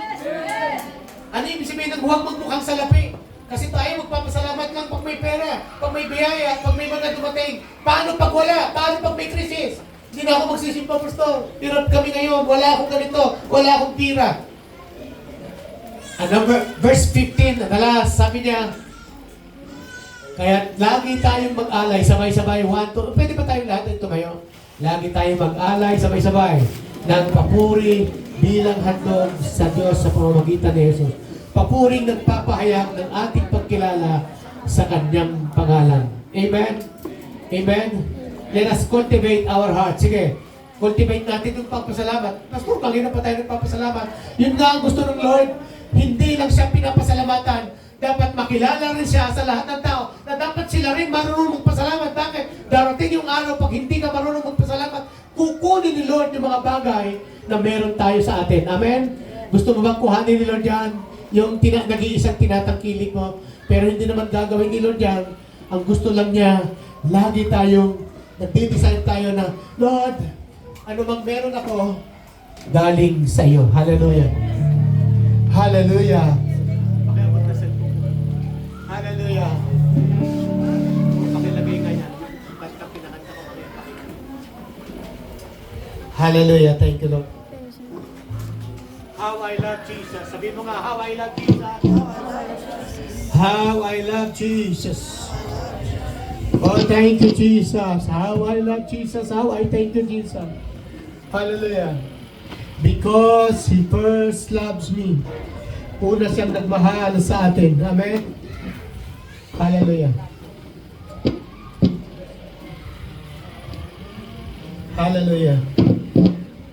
Ano yung sabihin ng huwag magmukhang salapi? Kasi tayo magpapasalamat lang pag may pera, pag may biyaya, pag may mga dumating. Paano pag wala? Paano pag may krisis? Hindi na ako magsisimpa, Pastor. Hirap kami ngayon, wala akong ganito, wala akong pira. Verse 15, sabi niya, kaya lagi tayong mag-alay, sabay-sabay, 1, 2, pwede ba tayong lahat ito ngayon? Lagi tayong mag-alay, sabay-sabay, ng papuri bilang handog sa Diyos sa pamamagitan ni Jesus. Papuring nagpapahayag ng ating pagkilala sa Kanyang pangalan. Amen? Amen? Let us cultivate our heart. Sige, cultivate natin yung pagpasalamat. Pastor, kanina pa tayo nagpapasalamat. Yun nga ang gusto ng Lord. Hindi lang siya pinapasalamatan. Dapat makilala rin siya sa lahat ng tao na dapat sila rin marunong magpasalamat. Bakit? Darating yung araw pag hindi ka marunong magpasalamat, kukunin ni Lord yung mga bagay na meron tayo sa atin. Amen? Gusto mo bang kuhanin ni Lord yan? Yung nag-iisang tinatangkilik mo, pero hindi naman gagawin ni Lord yan. Ang gusto lang niya, lagi tayong nagdi-design tayo na, Lord, ano bang meron ako, galing sa iyo. Hallelujah. Hallelujah. Pakiabot na cellphone ko. Hallelujah. Pakilagay nga yan. Basta pinakanta ko kami. Hallelujah. Thank you, Lord. How I love Jesus. Sabi mo nga, how I love Jesus. How I love Jesus. Oh, thank you, Jesus. How I love Jesus. How I thank you, Jesus. Hallelujah. Because He first loves me. Una siyang nagmahal sa atin. Amen? Hallelujah. Hallelujah.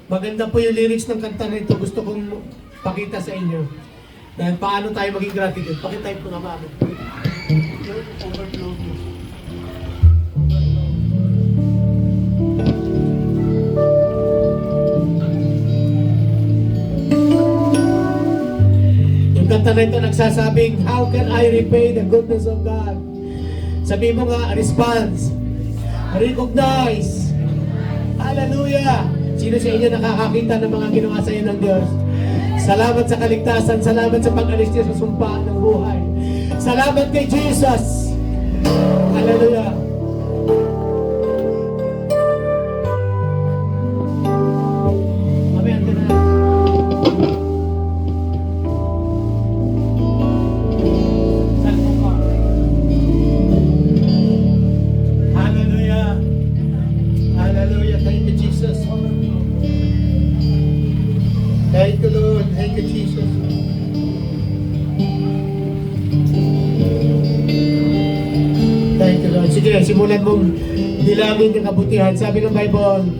Maganda po yung lyrics ng kanta na ito. Gusto kong pakita sa inyo. Dahil paano tayo maging gratitude. Pakita po nga paano. Overflow. Yung kanta na ito nagsasabing, how can I repay the goodness of God? Sabi mo nga, response. Recognize. Hallelujah. Sino sa inyo nakakakita ng mga ginawa sa iyo ng Diyos? Salamat sa kaligtasan. Salamat sa pag-alis niya sa sumpa ng buhay. Salamat kay Jesus. Hallelujah. Amen. Hallelujah. Hallelujah. Thank you, Jesus. Thank you, Lord. Thank you, Jesus. Thank you, Lord. Sige, simulan mong dilangin ng kabutihan. Sabi ng Bible,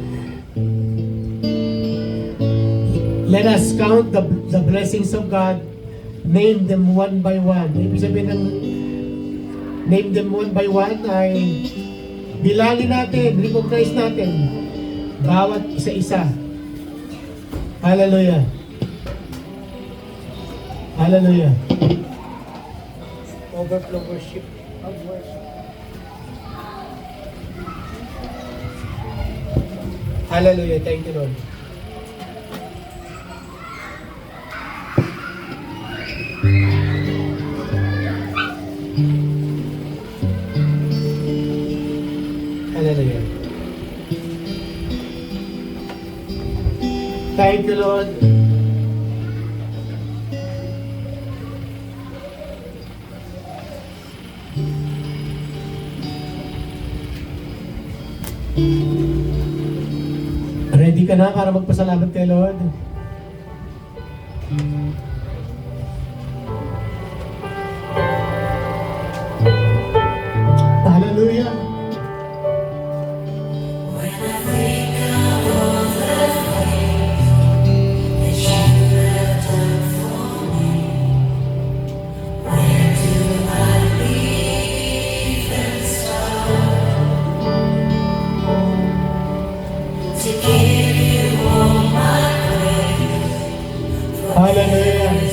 let us count the blessings of God, name them one by one. Ibig sabihin ng name them one by one ay bilangin natin, recognize natin bawat isa-isa. Hallelujah. Hallelujah. Overflow worship. Of worship. Hallelujah. Thank you, Lord. Hallelujah. Thank you, Lord. Ready ka na para magpasalamat kay Lord? Hallelujah. Hallelujah.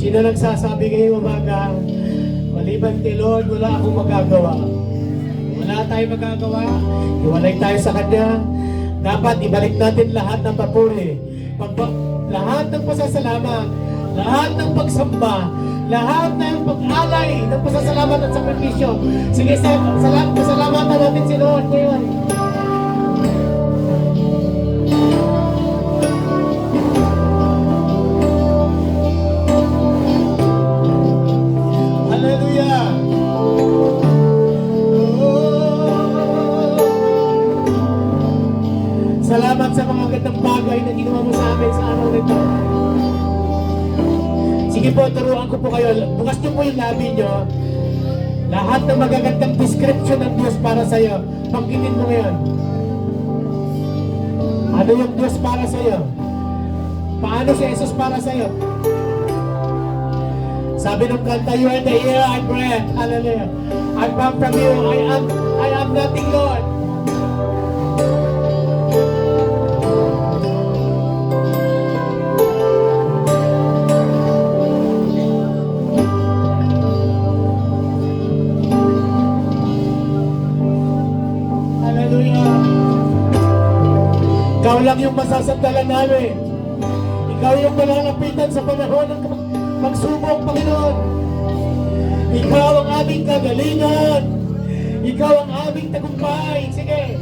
Sino nagsasabi ngayong umaga, maliban kay Lord, wala akong magagawa. Wala wala tayong magagawa, iwalay tayo sa Kanya, dapat ibalik natin lahat ng papuri, lahat ng pasasalamat, lahat ng pagsamba, lahat ng pag-alay ng pasasalamat at sakripisyo. Sige, pasalamatan natin si Lord ngayon. Hallelujah! Salamat sa mga gandang bagay na ginawa mo sa amin sa araw nito. Sige po, turuan ko po kayo. Bukas niyo po yung labi niyo. Lahat ng magagandang description ng Diyos para sa iyo. Pangkinin mo ngayon. Ano yung Diyos para sa iyo? Paano si Jesus para sa iyo? Sabi ng kanta, you are the air I breathe. Hallelujah. I come from you. I am nothing, Lord. Ikaw lang yung masasandalan namin. Ikaw yung malalapitan sa panahon ng pagsubok, Panginoon. Ikaw ang aming kagalingan. Ikaw ang aming tagumpay. Sige.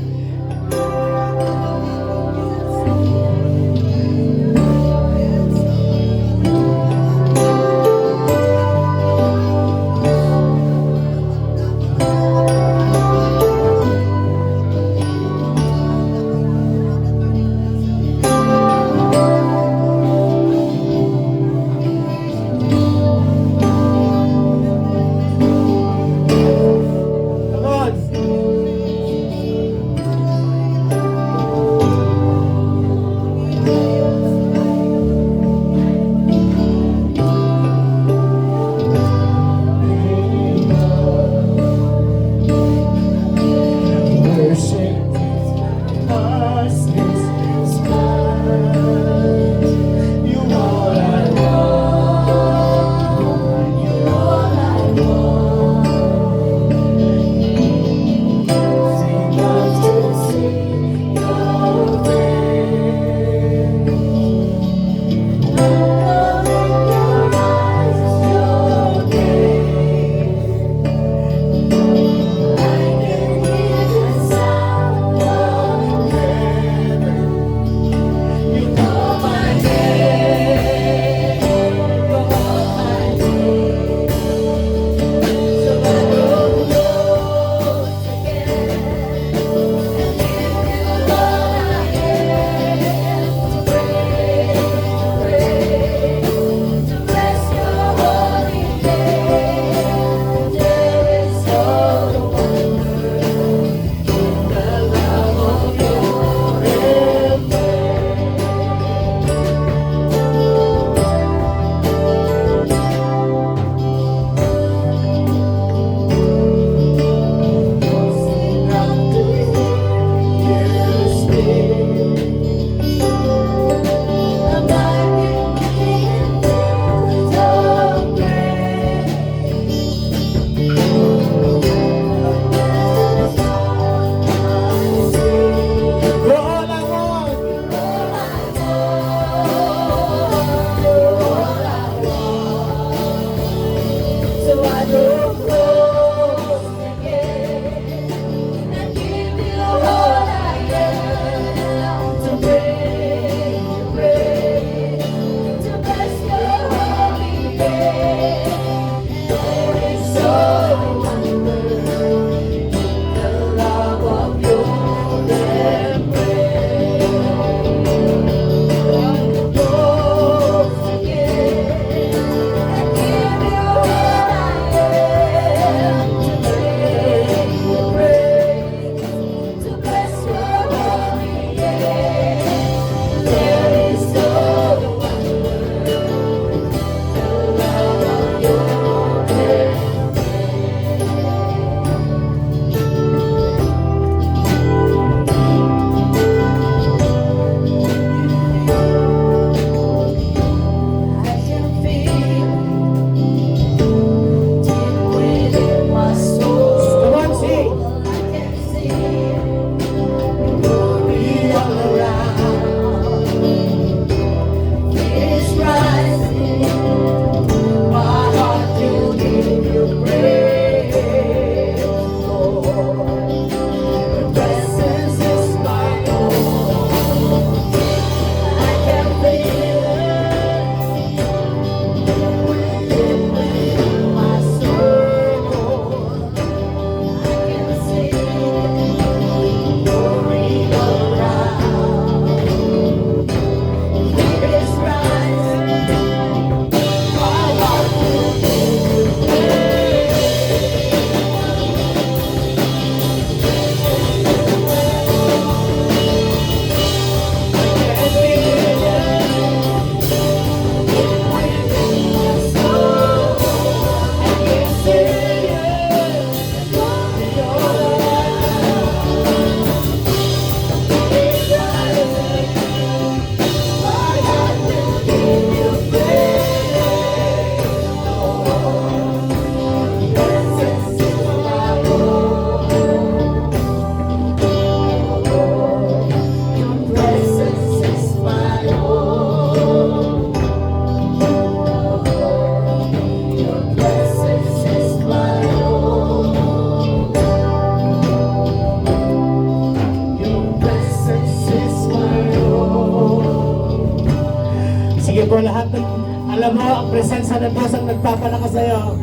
presensya ng Diyos ang nagpapalakas sa'yo.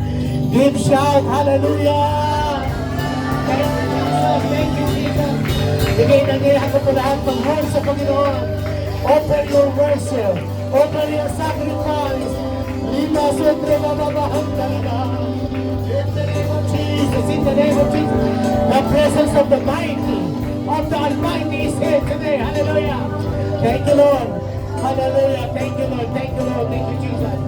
Give shout, hallelujah! Thank you, Jesus. Thank you, Jesus. Bigay na niya ako po lahat ng words sa Panginoon. Offer your worship. Offer your sacrifice. Lima sobre bababahang talaga. In the name of Jesus. In the name of Jesus. The presence of the mighty, of the Almighty is here today. Hallelujah. Thank you, Lord. Hallelujah. Thank you, Lord. Thank you, Lord. Thank you, Jesus.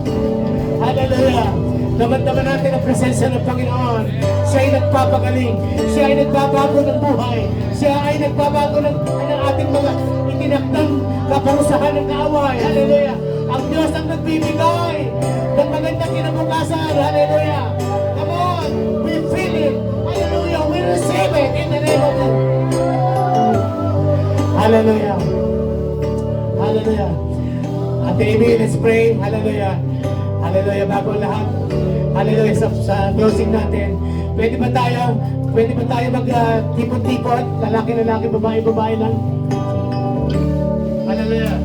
Hallelujah. Naman natin ang presensya ng Panginoon. Siya ay nagpapagaling. Siya ay nagbabago ng buhay. Siya ay nagbabago ng ating mga itinakdang kaparusahan ng kaaway. Hallelujah. Ang Diyos ang nagbibigay ng magandang kinabukasan. Hallelujah. Come on. We feel it. Hallelujah. We receive it in the name of God. Hallelujah. Hallelujah. Ate Amy, let's pray. Hallelujah. Hallelujah. Bago ang lahat. Hallelujah. Sa closing natin. Pwede ba tayo mag-tipon-tipon? Lalaki, babae lang. Hallelujah.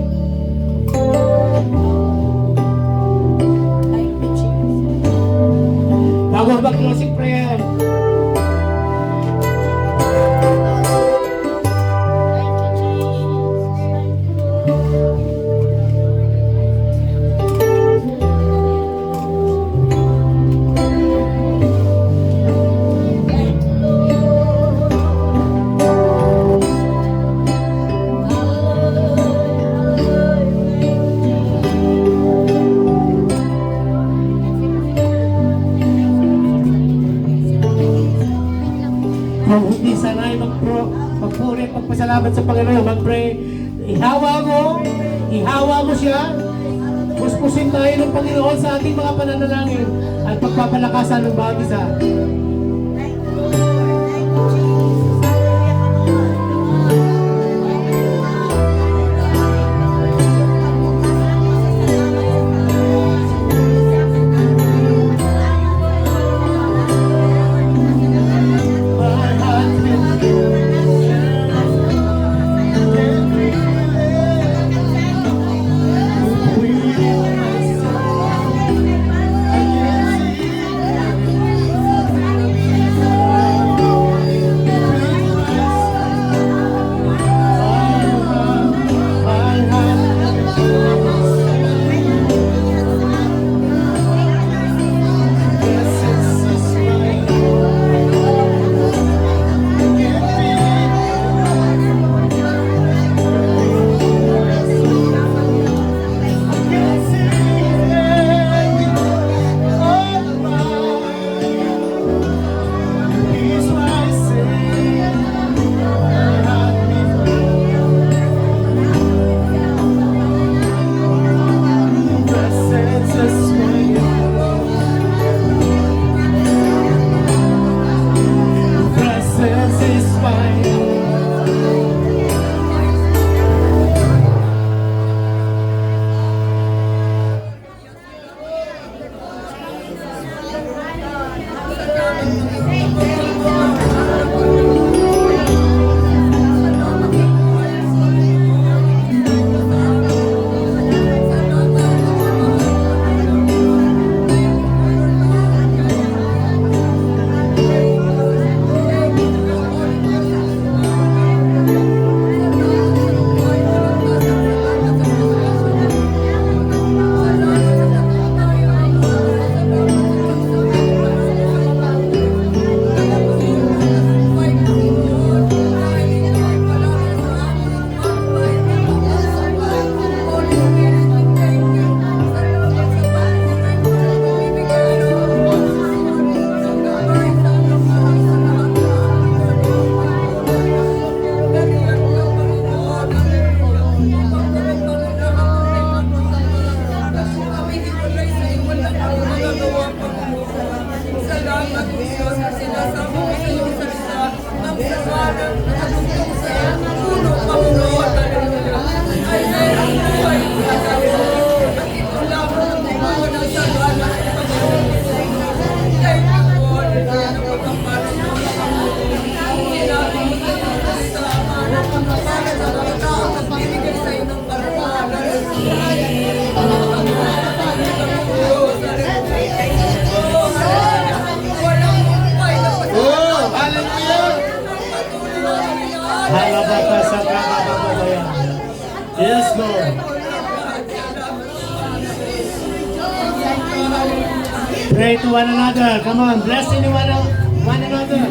Bago mag-closing prayer. Kung hindi sanay magpuri, magpasalamat sa Panginoon, mag-pray, ihawa mo siya, puspusin tayo ng Panginoon sa ating mga pananalangin at pagpapalakasan ng bawat isa. Halabata sa kabababaya. Yes, Lord. Pray to one another. Come on, bless one another.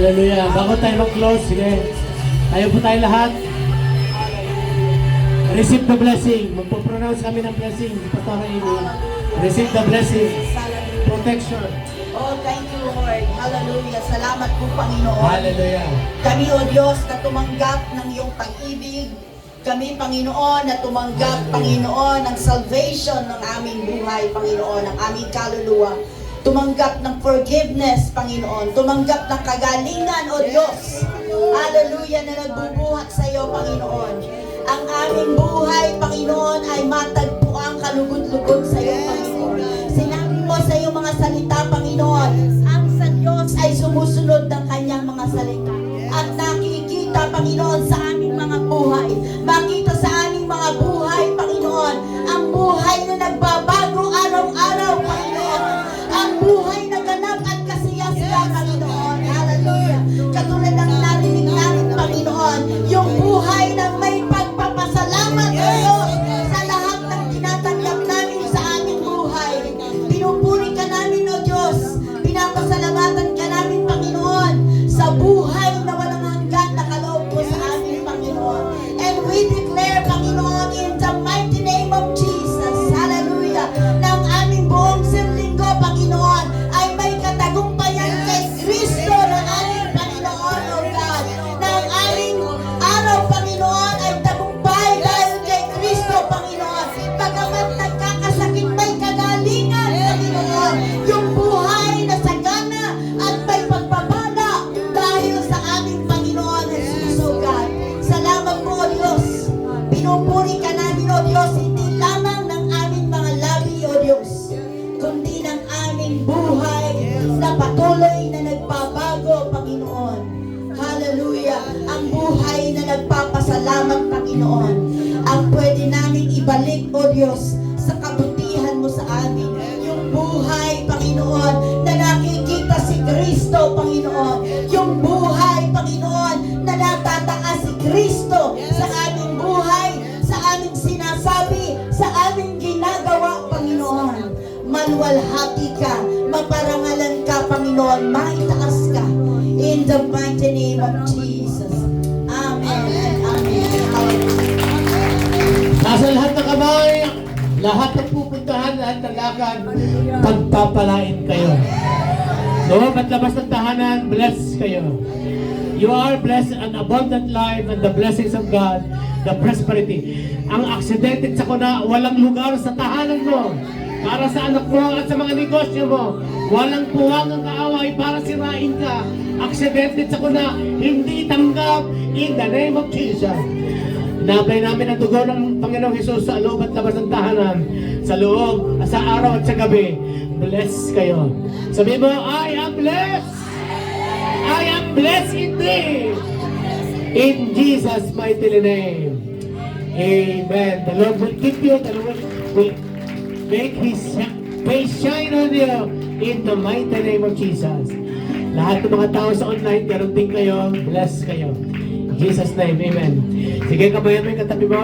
Hallelujah. Bago tayo mag-close, sige. Tayo po tayo lahat. Receive the blessing. Magpo-pronounce kami ng blessing. Pastor Amy. Receive the blessing. Protection. Oh, thank you, Lord. Hallelujah. Salamat po, Panginoon. Hallelujah. Kami, O Diyos, na tumanggap ng iyong pag-ibig. Kami, Panginoon, na tumanggap, Panginoon, ng salvation ng aming buhay, Panginoon, ng aming kaluluwa. Tumanggap ng forgiveness, Panginoon. Tumanggap ng kagalingan, O Diyos. Hallelujah, na nagbubuhat sa iyo, Panginoon. Ang aming buhay, Panginoon, ay matagpuang kalugod-lugod sa iyo, Panginoon. Sinabi mo sa iyong mga salita, Panginoon, ang sa Diyos ay sumusunod ng kanyang mga salita. At nakikita, Panginoon, sa aming mga buhay. Makita sa aming mga buhay, Panginoon, ang buhay na nagbabago araw-araw, Panginoon. Ang buhay na ganap at kasiyasiya, Panginoon. Hallelujah. Katulad ng narinig namin, Panginoon, yung buhay na may pagpapasalamat, O Diyos, sa lahat ng tinatanggap namin sa aming buhay. Pinupuri ka namin, O Diyos. Pinapasalamatan ka namin, Panginoon, sa buhay ang buhay na nagpapasalamat, Panginoon. Ang pwede namin ibalik, O Diyos, sa kabutihan mo sa amin. Yung buhay, Panginoon, na nakikita si Kristo, Panginoon. Yung buhay, Panginoon, na natataas si Kristo sa aming buhay, sa aming sinasabi, sa aming ginagawa, Panginoon. Maluwalhati ka, maparangalan ka, Panginoon, maitaas ka. In the mighty name of Jesus. Amen and amen. Nasa lahat ng kamay, lahat ng pupuntahan, lahat ng lakad, pagpapalain kayo. Loob at labas ng tahanan, bless kayo. You are blessed an abundant life and the blessings of God, the prosperity. Ang accidented sa kuna, walang lugar sa tahanan mo. Para sa anak mo at sa mga negosyo mo. Walang puwang ang kaaway para sirain ka. Accidented sa kuna, hindi tanggap in the name of Jesus. Inabay namin ang dugo ng Panginoong Hesus sa loob at labas ng tahanan. Sa loob, sa araw at sa gabi. Bless kayo. Sabi mo, I am blessed. I am blessed indeed. In Jesus' mighty name. Amen. The Lord will keep you. The Lord will make His face shine on you in the mighty name of Jesus. Lahat ng mga tao sa online, karoon din kayo. Bless kayo. In Jesus' name. Amen. Sige, kabayan mo yung katabi mo.